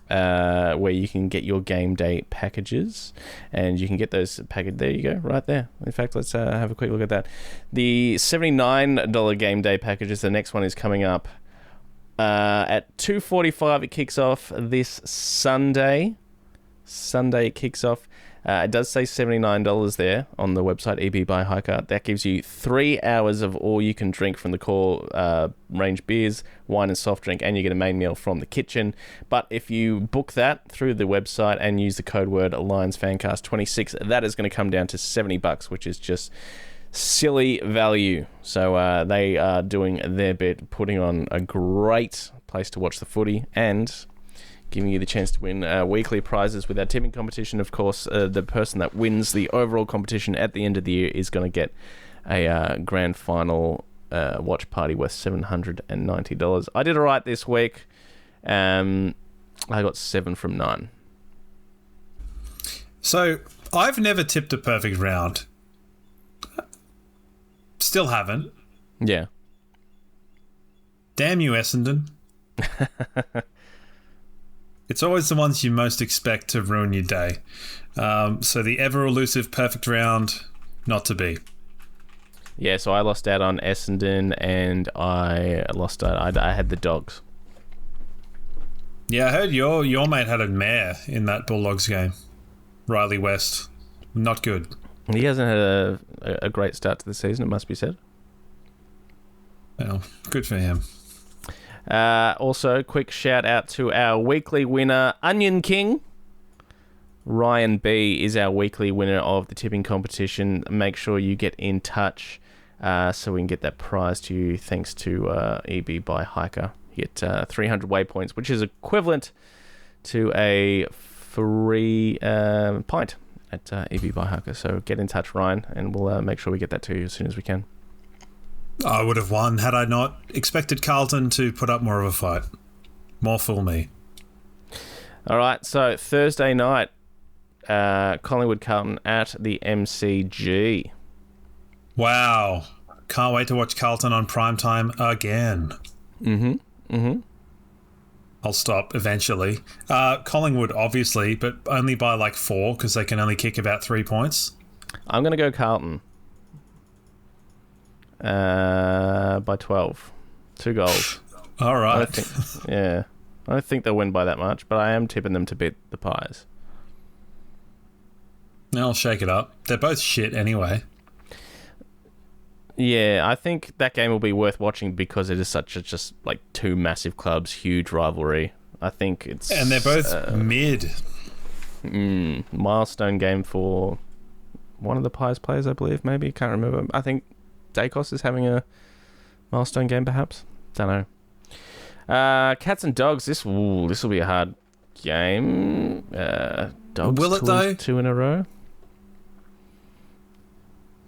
where you can get your game day packages, and you can get those packaged. There you go, right there. In fact, let's have a quick look at that. The $79 game day packages. The next one is coming up at 2:45. It kicks off this Sunday. It kicks off. It does say $79 there on the website, EB by Hiker. That gives you 3 hours of all you can drink from the core range beers, wine and soft drink, and you get a main meal from the kitchen. But if you book that through the website and use the code word LionsFancast26, that is going to come down to $70, which is just silly value. So they are doing their bit, putting on a great place to watch the footy, and giving you the chance to win weekly prizes with our tipping competition. Of course, the person that wins the overall competition at the end of the year is going to get a grand final watch party worth $790. I did all right this week. I got 7 from 9. So I've never tipped a perfect round. Still haven't. Yeah. Damn you, Essendon. It's always the ones you most expect to ruin your day. So the ever-elusive perfect round, not to be. Yeah, so I lost out on Essendon, and I lost out. I had the Dogs. Yeah, I heard your mate had a mare in that Bulldogs game. Riley West. Not good. He hasn't had a great start to the season, it must be said. Well, good for him. Also, quick shout out to our weekly winner, Onion King. Ryan B is our weekly winner of the tipping competition. Make sure you get in touch so we can get that prize to you, thanks to EB by Hiker. You get 300 waypoints, which is equivalent to a free pint at EB by Hiker. So get in touch, Ryan, and we'll make sure we get that to you as soon as we can. I would have won had I not expected Carlton to put up more of a fight. More fool me. All right, so Thursday night, Collingwood Carlton at the MCG. Wow. Can't wait to watch Carlton on primetime again. I'll stop eventually. Collingwood, obviously, but only by like 4 because they can only kick about 3 points. I'm going to go Carlton. By 12. 2 goals. All right. I don't think they'll win by that much, but I am tipping them to beat the Pies. I'll shake it up. They're both shit anyway. Yeah, I think that game will be worth watching because it is such a just like 2 massive clubs, huge rivalry. I think it's... And they're both mid. Milestone game for one of the Pies players, I believe, maybe. Can't remember. I think Dacos is having a milestone game, perhaps. Don't know. Cats and Dogs. This will be a hard game. Dogs. Will it though? 2 in a row.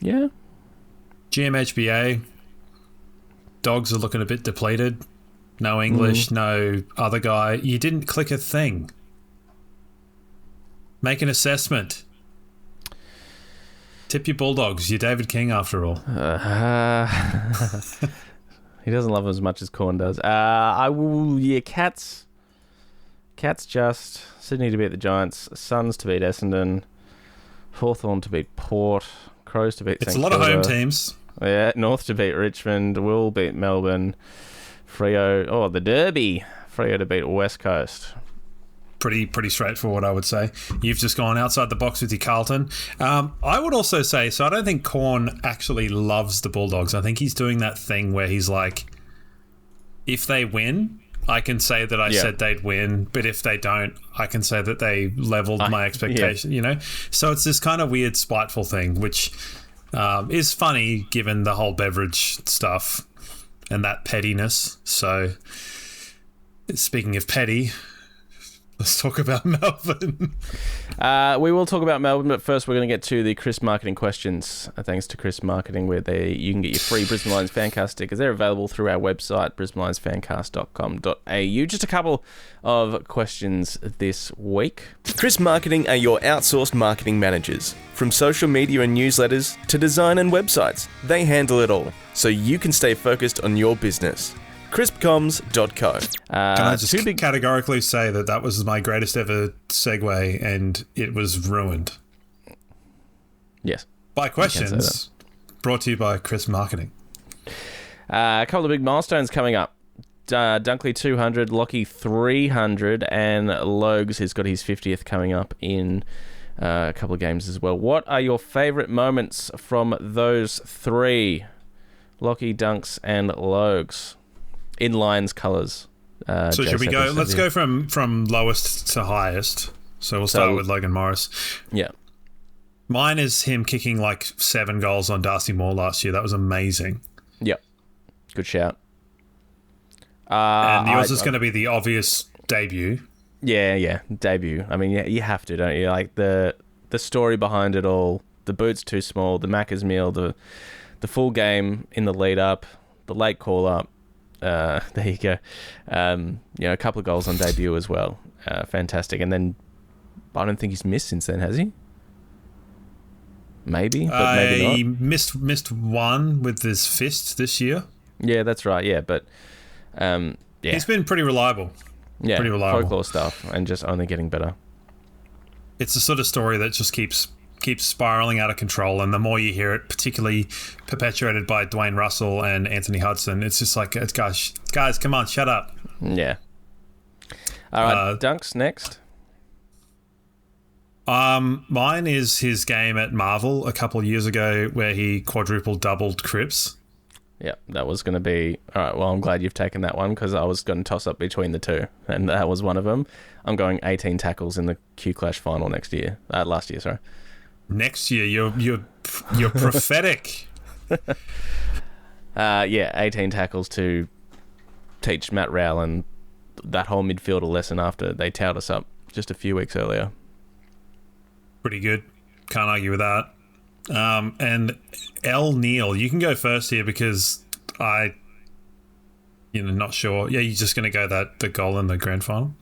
Yeah. GMHBA. Dogs are looking a bit depleted. No English, no other guy. You didn't click a thing. Make an assessment. Tip your Bulldogs. You're David King, after all. He doesn't love them as much as Corn does. I will... Yeah, Cats. Cats just. Sydney to beat the Giants. Suns to beat Essendon. Hawthorn to beat Port. Crows to beat It's St a lot of Kilda. home teams. Yeah, North to beat Richmond. Will beat Melbourne. Freo... Oh, the Derby. Freo to beat West Coast. Pretty straightforward, I would say. You've just gone outside the box with your Carlton. I would also say, so I don't think Corn actually loves the Bulldogs. I think he's doing that thing where he's like, if they win, I can say that I said they'd win, but if they don't, I can say that they leveled my expectation, you know? So it's this kind of weird, spiteful thing, which is funny given the whole beverage stuff and that pettiness. So, speaking of petty... Let's talk about Melbourne. We will talk about Melbourne, but first we're going to get to the Chris Marketing questions. Thanks to Chris Marketing, where you can get your free Brisbane Lions Fancast stickers. They're available through our website, brisbanelionsfancast.com.au. Just a couple of questions this week. Chris Marketing are your outsourced marketing managers. From social media and newsletters to design and websites, they handle it all, so you can stay focused on your business. crispcoms.co. Can I just categorically say that was my greatest ever segue and it was ruined? Yes. By questions, brought to you by Chris Marketing. A couple of big milestones coming up. Dunkley 200, Lockie 300, and Logs has got his 50th coming up in a couple of games as well. What are your favourite moments from those 3? Lockie, Dunks, and Logs. In Lions colours. So should we go? Let's go from lowest to highest. So we'll start with Logan Morris. Yeah. Mine is him kicking like 7 goals on Darcy Moore last year. That was amazing. Yep. Good shout. And yours is going to be the obvious debut. Yeah, debut. I mean, yeah, you have to, don't you? Like the story behind it all, the boot's too small, the Macca's meal, the full game in the lead up, the late call up. There you go. A couple of goals on debut as well. Fantastic. And then I don't think he's missed since then, has he? Maybe, but maybe not. He missed one with his fist this year. Yeah, that's right. Yeah, but he's been pretty reliable. Yeah, pretty reliable. Folklore stuff, and just only getting better. It's the sort of story that just keeps spiraling out of control, and the more you hear it, particularly perpetuated by Dwayne Russell and Anthony Hudson, it's just like, guys, come on, shut up. Yeah. All right, Dunks next. Mine is his game at Marvel a couple of years ago where he doubled Cripps. Yeah, that was going to be... All right, well, I'm glad you've taken that one because I was going to toss up between the two, and that was one of them. I'm going 18 tackles in the Q-Clash final last year, sorry. Next year, you're prophetic. 18 tackles to teach Matt Rowell that whole midfielder lesson after they towed us up just a few weeks earlier. Pretty good. Can't argue with that. And L. Neil, you can go first here because not sure. Yeah, you're just going to go the goal in the grand final?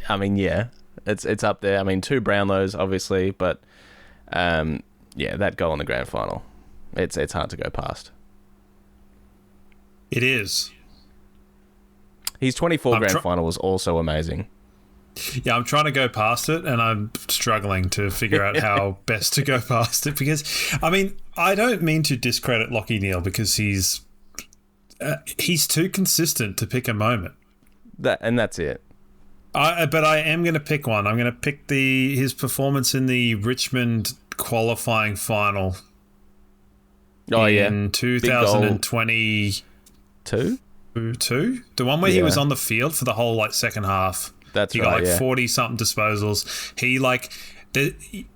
I mean, yeah, it's up there. I mean, 2 Brownlows, obviously, but that goal in the grand final, it's hard to go past. It is. His 24 grand final was also amazing. Yeah, I'm trying to go past it, and I'm struggling to figure out how best to go past it because, I mean, I don't mean to discredit Lachie Neale because he's too consistent to pick a moment. That's it. But I am going to pick one. I'm going to pick his performance in the Richmond qualifying final. Oh, in 2022. The one where he was on the field for the whole second half. That's he right. He got 40-something disposals.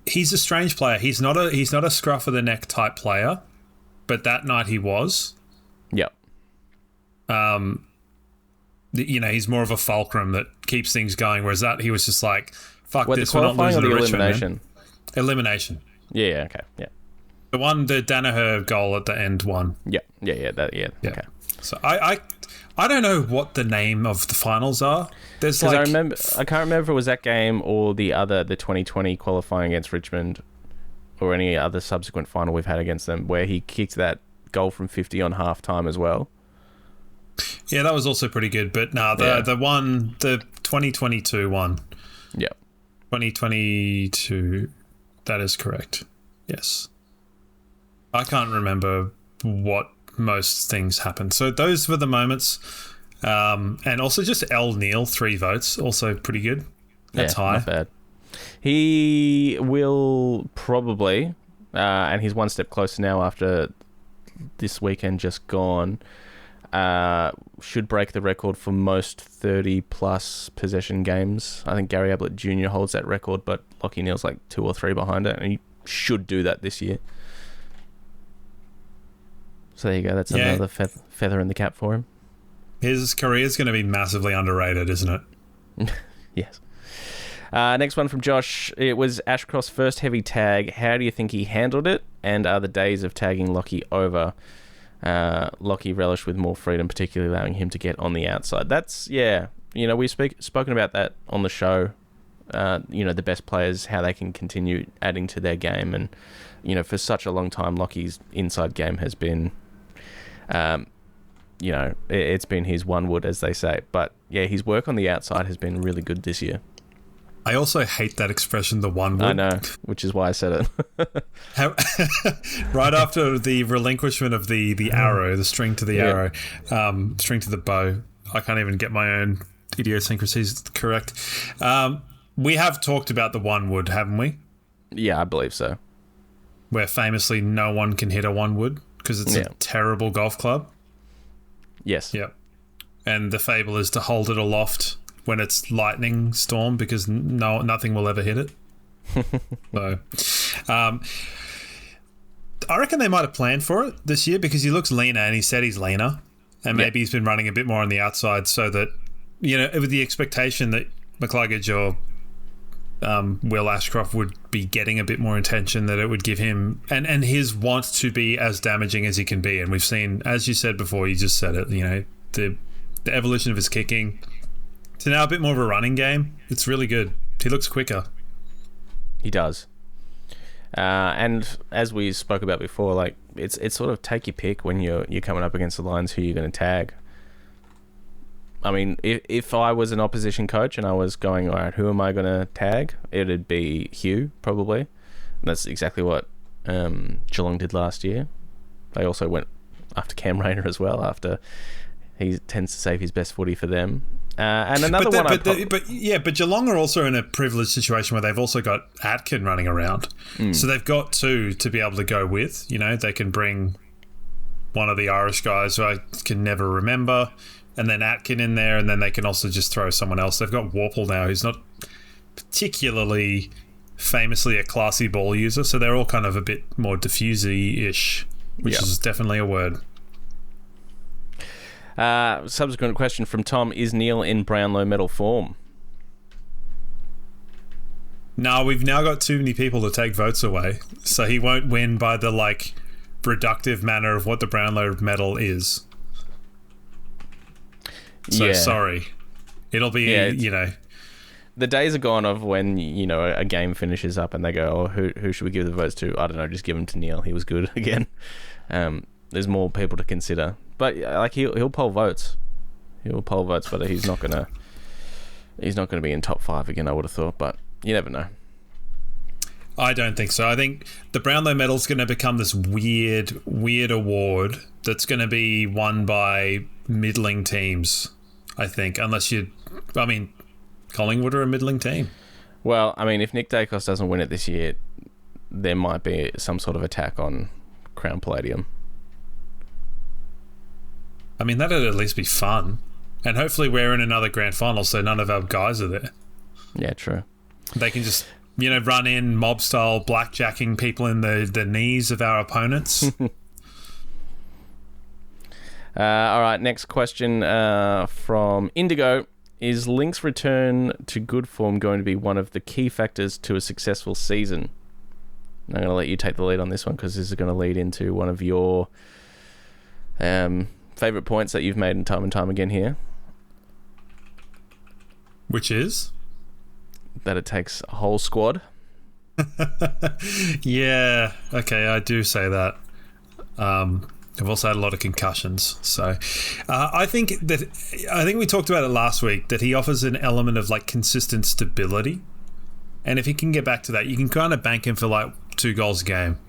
He's a strange player. He's not a scruff of the neck type player, but that night he was. Yep. He's more of a fulcrum that keeps things going. Whereas he was just like, fuck this. We're not losing the to elimination. Richmond. Elimination. Yeah. Okay. Yeah. The Danaher goal at the end one. Yeah. Okay. So I don't know what the name of the finals are. There's I can't remember if it was that game or the 2020 qualifying against Richmond or any other subsequent final we've had against them where he kicked that goal from 50 on half time as well. Yeah, that was also pretty good. But the 2022 one. Yeah. 2022. That is correct. Yes. I can't remember what most things happened. So those were the moments. And also just L. Neil, 3 votes. Also pretty good. That's high. Not bad. He will probably, and he's one step closer now after this weekend just gone, should break the record for most 30-plus possession games. I think Gary Ablett Jr. holds that record, but Lachie Neale's 2 or 3 behind it, and he should do that this year. So there you go. That's another feather in the cap for him. His career is going to be massively underrated, isn't it? Yes. Next one from Josh. It was Ashcroft's first heavy tag. How do you think he handled it? And are the days of tagging Lachie over? Lachie relished with more freedom, particularly allowing him to get on the outside. That's, we've spoken about that on the show. The best players, how they can continue adding to their game. And, for such a long time, Lachie's inside game has been... it's been his one wood, as they say. But, his work on the outside has been really good this year. I also hate that expression, the one wood. I know, which is why I said it. Right after the relinquishment of the arrow, the string to the arrow, string to the bow, I can't even get my own idiosyncrasies correct. We have talked about the one wood, haven't we? Yeah, I believe so. Where famously no one can hit a one wood because it's a terrible golf club. Yes. Yep. And the fable is to hold it aloft when it's lightning storm because nothing will ever hit it. So, I reckon they might have planned for it this year because he looks leaner and he said he's leaner and maybe he's been running a bit more on the outside so that, with the expectation that McCluggage or Will Ashcroft would be getting a bit more attention, that it would give him and his want to be as damaging as he can be. And we've seen, as you said before, you just said it, the evolution of his kicking to now a bit more of a running game. It's really good. He looks quicker. He does. And as we spoke about before, like it's sort of take your pick when you're coming up against the Lions who you're going to tag. I mean, if I was an opposition coach and I was going, all right, who am I going to tag? It'd be Hugh, probably. And that's exactly what Geelong did last year. They also went after Cam Rayner as well, after he tends to save his best footy for them. And another but Geelong are also in a privileged situation where they've also got Atkin running around. So they've got two to be able to go with. They can bring one of the Irish guys who I can never remember, and then Atkin in there, and then they can also just throw someone else. They've got Warple now, who's not particularly famously a classy ball user, so they're all kind of a bit more diffusey-ish, which is definitely a word. Subsequent question from Tom: is Neil in Brownlow medal form? No, we've now got too many people to take votes away, so he won't win by the reductive manner of what the Brownlow medal is. So sorry, it'll be the days are gone of when a game finishes up and they go, oh, who should we give the votes to? I don't know, just give them to Neil. He was good again. There's more people to consider, but he'll poll votes. He'll poll votes, but he's not gonna be in top 5 again, I would have thought, but you never know. I don't think so. I think the Brownlow medal is going to become this weird award that's going to be won by middling teams, I think, Collingwood are a middling team. Well, I mean, if Nick Dacos doesn't win it this year, there might be some sort of attack on Crown Palladium. I mean, that'd at least be fun. And hopefully we're in another grand final, so none of our guys are there. Yeah, true. They can just, run in mob-style blackjacking people in the knees of our opponents. All right, next question from Indigo. Is Link's return to good form going to be one of the key factors to a successful season? I'm going to let you take the lead on this one because this is going to lead into one of your favourite points that you've made and time again here. Which is? That it takes a whole squad. Yeah, okay, I do say that. I've also had a lot of concussions, so I think we talked about it last week, that he offers an element of consistent stability, and if he can get back to that, you can kind of bank him for 2 goals a game,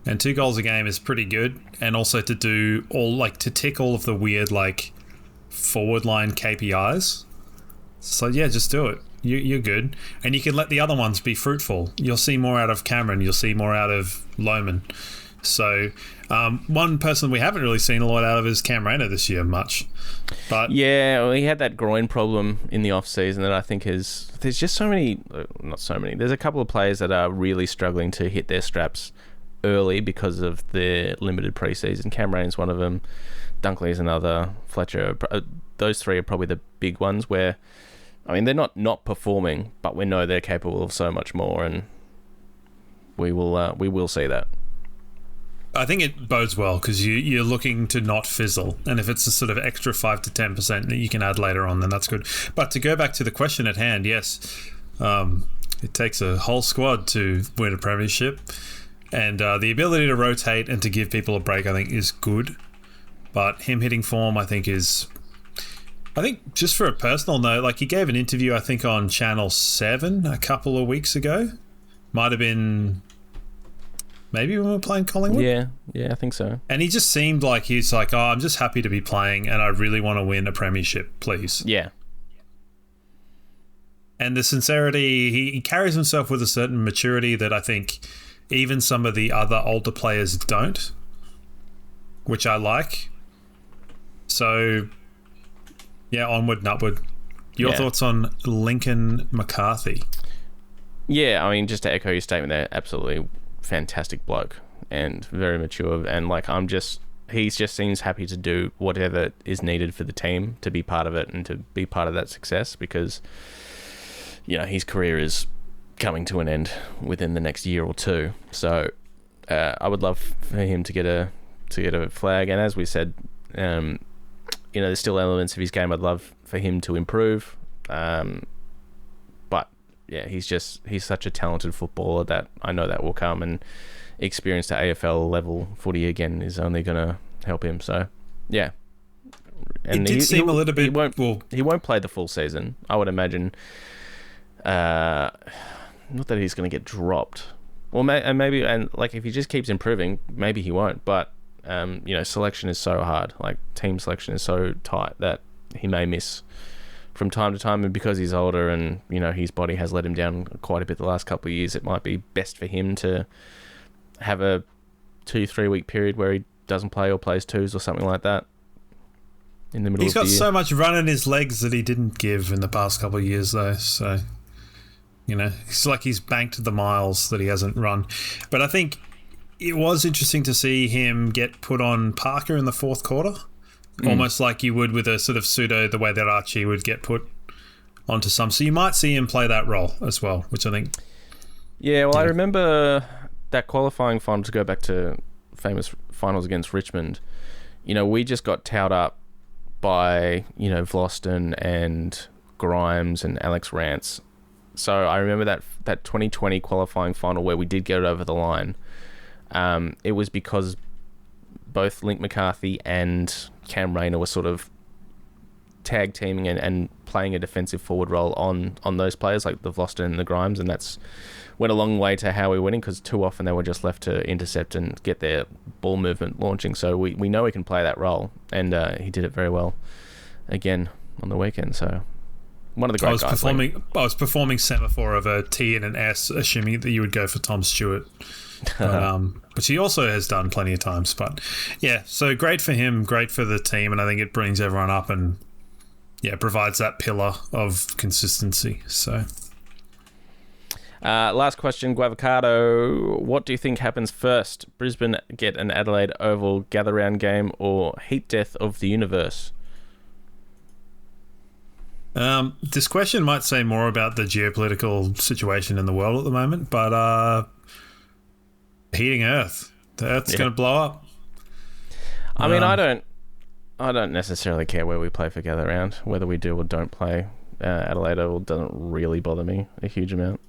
and 2 goals a game is pretty good, and also to do all to tick all of the weird forward line KPIs. So yeah, just do it. You're good, and you can let the other ones be fruitful. You'll see more out of Cameron, you'll see more out of Lohman. So one person we haven't really seen a lot out of is Cam Rayner this year much. But yeah, well, he had that groin problem in the off season that I think there's just there's a couple of players that are really struggling to hit their straps early because of their limited preseason. Cam Rayner's one of them, Dunkley is another, Fletcher, those 3 are probably the big ones where, I mean, they're not performing, but we know they're capable of so much more, and we will see that. I think it bodes well because you're looking to not fizzle, and if it's a sort of extra 5 to 10% that you can add later on, then that's good. But to go back to the question at hand, yes, it takes a whole squad to win a premiership, and the ability to rotate and to give people a break, I think, is good. But him hitting form, I think just for a personal note, he gave an interview, I think, on Channel 7 a couple of weeks ago. Might have been maybe when we were playing Collingwood. Yeah, I think so. And he just seemed like he's like, oh, I'm just happy to be playing and I really want to win a premiership, please. Yeah. And the sincerity, he carries himself with a certain maturity that I think even some of the other older players don't, which I like. So, yeah, onward and upward. Your thoughts on Lincoln McCarthy? Yeah, I mean, just to echo your statement there, absolutely fantastic bloke and very mature, and he just seems happy to do whatever is needed for the team to be part of it and to be part of that success, because his career is coming to an end within the next year or two. So I would love for him to get a flag. And as we said, there's still elements of his game I'd love for him to improve. But yeah, he's such a talented footballer that I know that will come, and experience to AFL level footy again is only going to help him. So yeah. And it did seem a little bit... He won't play the full season, I would imagine. Not that he's going to get dropped. Well, maybe, and like if he just keeps improving, maybe he won't. But selection is so hard. Like team selection is so tight that he may miss from time to time. And because he's older and his body has let him down quite a bit the last couple of years, it might be best for him to have a 2-3 week period where he doesn't play or plays twos or something like that in the middle of the year. He's got so much run in his legs that he didn't give in the past couple of years, though. So, it's like he's banked the miles that he hasn't run. But I think it was interesting to see him get put on Parker in the fourth quarter, almost like you would with a sort of pseudo, the way that Archie would get put onto some. So you might see him play that role as well, which I think... Yeah, well, I remember that qualifying final, to go back to famous finals against Richmond. We just got towed up by Vlosten and Grimes and Alex Rance. So I remember that 2020 qualifying final where we did get it over the line. It was because both Link McCarthy and Cam Rayner were sort of tag teaming and playing a defensive forward role on those players, like the Vlosten and the Grimes, and that's went a long way to how we were winning, because too often they were just left to intercept and get their ball movement launching. So we know he can play that role, and he did it very well again on the weekend. So one of the great guys. I was performing semaphore of a T and an S, assuming that you would go for Tom Stewart, which he also has done plenty of times. But yeah, so great for him, great for the team, and I think it brings everyone up and provides that pillar of consistency. So. Last question, Guavocado. What do you think happens first? Brisbane get an Adelaide Oval gather round game, or heat death of the universe? This question might say more about the geopolitical situation in the world at the moment, but heating Earth. The Earth's going to blow up. I mean, I don't necessarily care where we play for gather round. Whether we do or don't play Adelaide Oval doesn't really bother me a huge amount.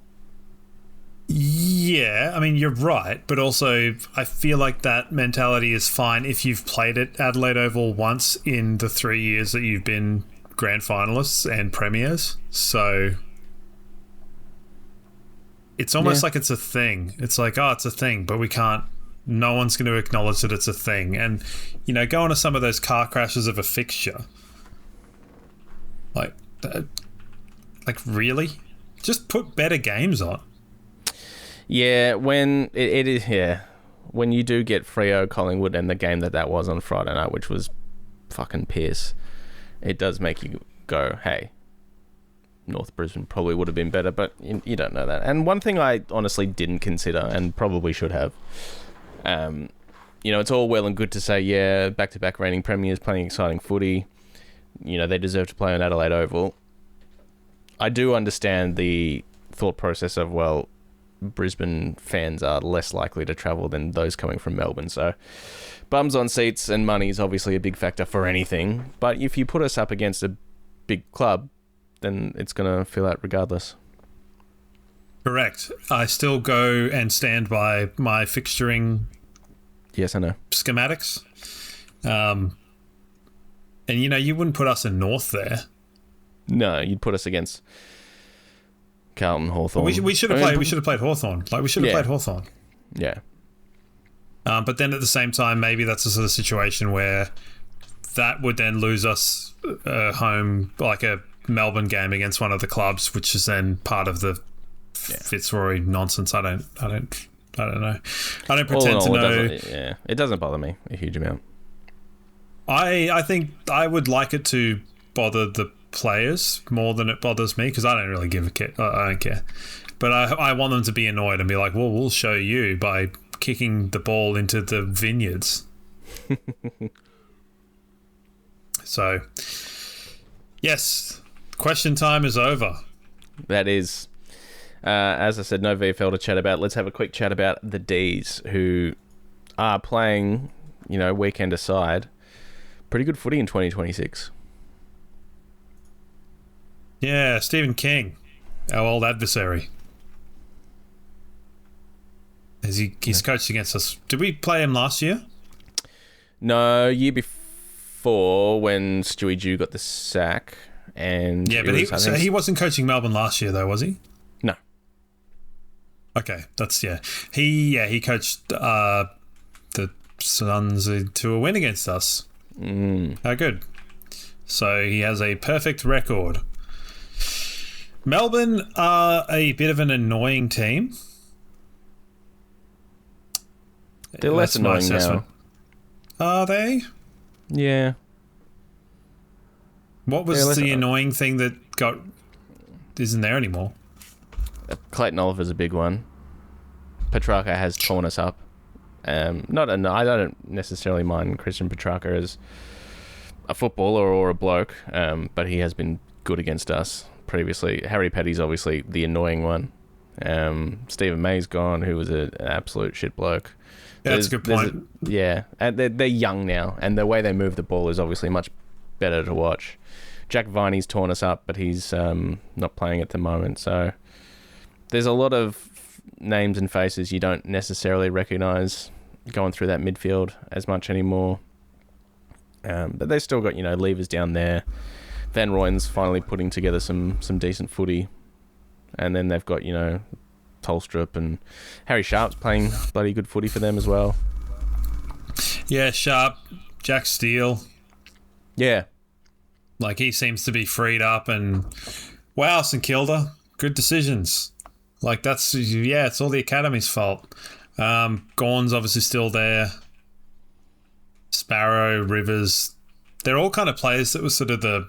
Yeah, I mean, you're right, but also I feel like that mentality is fine if you've played at Adelaide Oval once in the 3 years that you've been grand finalists and premiers. So it's almost like it's a thing. It's like, it's a thing, but we can't, no one's going to acknowledge that it's a thing. And, going to some of those car crashes of a fixture, like really? Just put better games on. Yeah, when it is, when you do get Freo Collingwood and the game that was on Friday night, which was fucking piss, it does make you go, hey, North Brisbane probably would have been better, but you don't know that. And one thing I honestly didn't consider, and probably should have, it's all well and good to say, back-to-back reigning premiers playing exciting footy, they deserve to play on Adelaide Oval. I do understand the thought process of, well, Brisbane fans are less likely to travel than those coming from Melbourne, so bums on seats and money is obviously a big factor for anything, but if you put us up against a big club, then it's going to fill out regardless. Correct. I still go and stand by my fixturing schematics. And you wouldn't put us in North there. No, you'd put us against Carlton, Hawthorn. We should have played. We should have played Hawthorn. We should have played Hawthorn. Yeah. But then at the same time, maybe that's a sort of situation where that would then lose us home, like a Melbourne game against one of the clubs, which is then part of the Fitzroy nonsense. I don't know. I don't pretend to know. It doesn't bother me a huge amount. I think I would like it to bother the players more than it bothers me, because I don't really give a care. I don't care, but I want them to be annoyed and be like, well, we'll show you by kicking the ball into the vineyards. So yes, question time is over. That is. As I said, no VFL to chat about. Let's have a quick chat about the Dees, who are playing, weekend aside, pretty good footy in 2026. Yeah, Stephen King, our old adversary. He's coached against us. Did we play him last year? No, year before when Stewie Jew got the sack. And yeah, but he wasn't coaching Melbourne last year, though, was he? No. Okay, He coached the Suns to a win against us. How good. So he has a perfect record. Melbourne are a bit of an annoying team. They're less annoying now. Are they? Yeah. What was the annoying thing that isn't there anymore? Clayton Oliver's a big one. Petrarca has torn us up. I don't necessarily mind Christian Petrarca as a footballer or a bloke, but he has been good against us previously. Harry Petty's obviously the annoying one. Stephen May's gone, who was an absolute shit bloke. Yeah, that's a good point. Yeah, and they're young now, and the way they move the ball is obviously much better to watch. Jack Viney's torn us up, but he's not playing at the moment. So there's a lot of names and faces you don't necessarily recognise going through that midfield as much anymore. But they've still got, levers down there. Van Rooyen's finally putting together some decent footy. And then they've got, Tolstrup and Harry Sharp's playing bloody good footy for them as well. Yeah, Sharp, Jack Steele. Yeah. Like, he seems to be freed up, and wow, St Kilda, good decisions. Like, it's all the academy's fault. Gorn's obviously still there. Sparrow, Rivers, they're all kind of players that were sort of the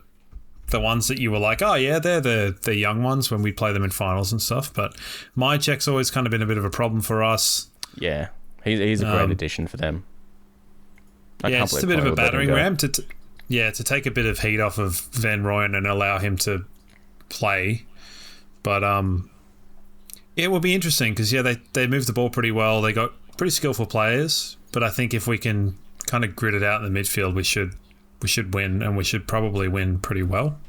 ones that you were like, oh yeah, they're the young ones when we play them in finals and stuff. But Mychek's always kind of been a bit of a problem for us. Yeah, he's a great addition for them. It's just a bit of a battering ram to take a bit of heat off of Van Rooyen and allow him to play. But it will be interesting because they moved the ball pretty well. They got pretty skillful players, but I think if we can kind of grit it out in the midfield, we should win, and we should probably win pretty well.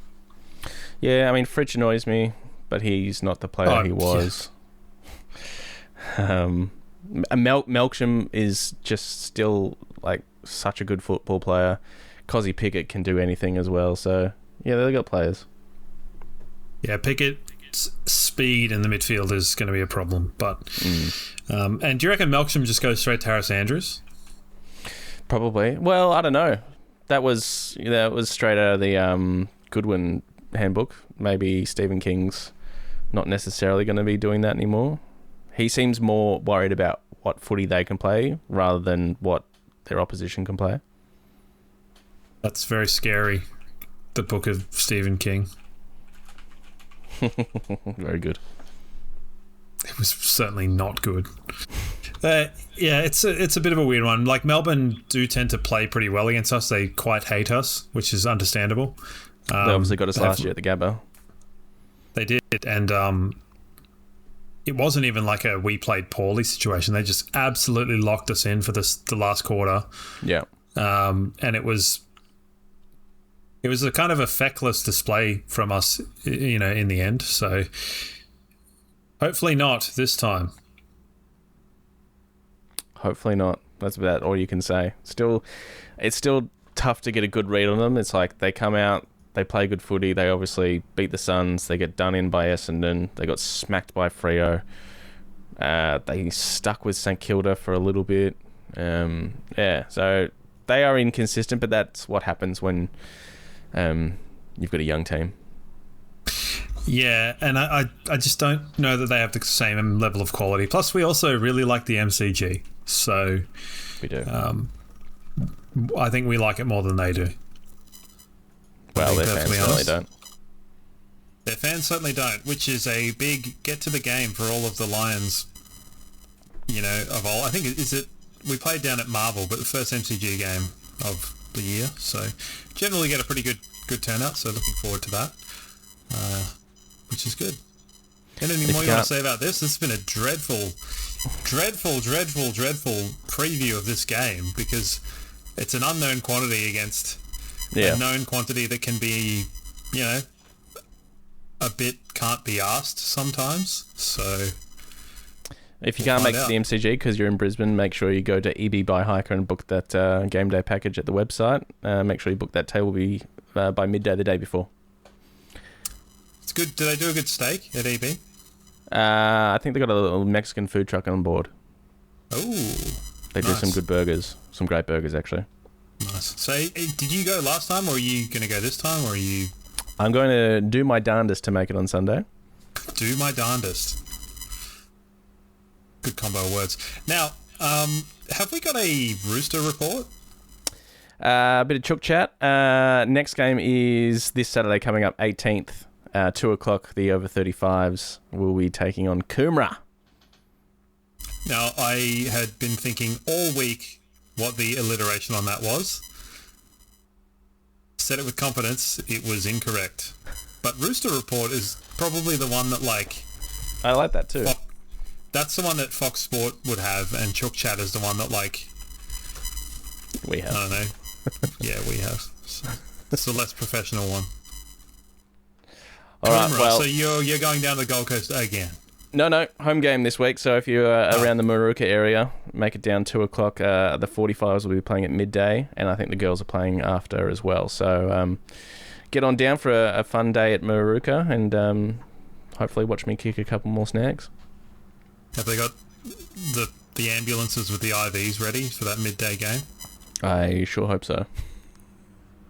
Yeah, I mean, Fritsch annoys me, but he's not the player he was. Yeah. Melksham is just still like such a good football player. Cozzy Pickett can do anything as well, so yeah, they've got players. Yeah, Pickett's speed in the midfield is going to be a problem, but and do you reckon Melksham just goes straight to Harris Andrews? Probably. Well, I don't know. That was straight out of the Goodwin handbook. Maybe Stephen King's not necessarily going to be doing that anymore. He seems more worried about what footy they can play rather than what their opposition can play. That's very scary. The book of Stephen King. Very good. It was certainly not good. It's a bit of a weird one. Like, Melbourne do tend to play pretty well against us. They quite hate us, which is understandable. They obviously got us last year at the Gabba. They did, and it wasn't even like a we played poorly situation. They just absolutely locked us in for the last quarter. Yeah. And it was a kind of a feckless display from us, in the end. So hopefully not this time. Hopefully not. That's about all you can say. It's still tough to get a good read on them. It's like they come out, they play good footy. They obviously beat the Suns. They get done in by Essendon. They got smacked by Freo. They stuck with St Kilda for a little bit. So they are inconsistent, but that's what happens when you've got a young team. Yeah, and I just don't know that they have the same level of quality. Plus, we also really like the MCG. So we do. I think we like it more than they do. Well, their fans certainly don't. Their fans certainly don't, which is a big get to the game for all of the Lions, of all. I think, we played down at Marvel, but the first MCG game of the year. So generally get a pretty good turnout, so looking forward to that. which is good. Anything more you want to say about this? This has been a dreadful preview of this game because it's an unknown quantity against a known quantity that can be, a bit can't be asked sometimes. So if you can't make it to the MCG because you're in Brisbane, make sure you go to EB by Hiker and book that game day package at the website. Make sure you book that table by midday the day before. It's good. Do they do a good steak at EB? I think they got a little Mexican food truck on board. Oh, they do some good burgers, some great burgers actually. Nice. So, did you go last time, or are you going to go this time, or are you? I'm going to do my darndest to make it on Sunday. Do my darndest. Good combo of words. Now, have we got a Rooster report? A bit of chook chat. Next game is this Saturday coming up, 18th. 2 o'clock, the over 35s will be taking on Coomera. Now, I had been thinking all week what the alliteration on that was. Said it with confidence, it was incorrect. But Rooster Report is probably the one that, I like that too. That's the one that Fox Sport would have, and Chook Chat is the one that, we have. I don't know. Yeah, we have. So, it's the less professional one. All right, well, so you're going down to the Gold Coast again? No, home game this week. So if you're around the Maroon area, make it down 2 o'clock. The 45s will be playing at midday, and I think the girls are playing after as well. So get on down for a fun day at Maruka, and hopefully watch me kick a couple more snags. Have they got the ambulances with the IVs ready for that midday game? I sure hope so.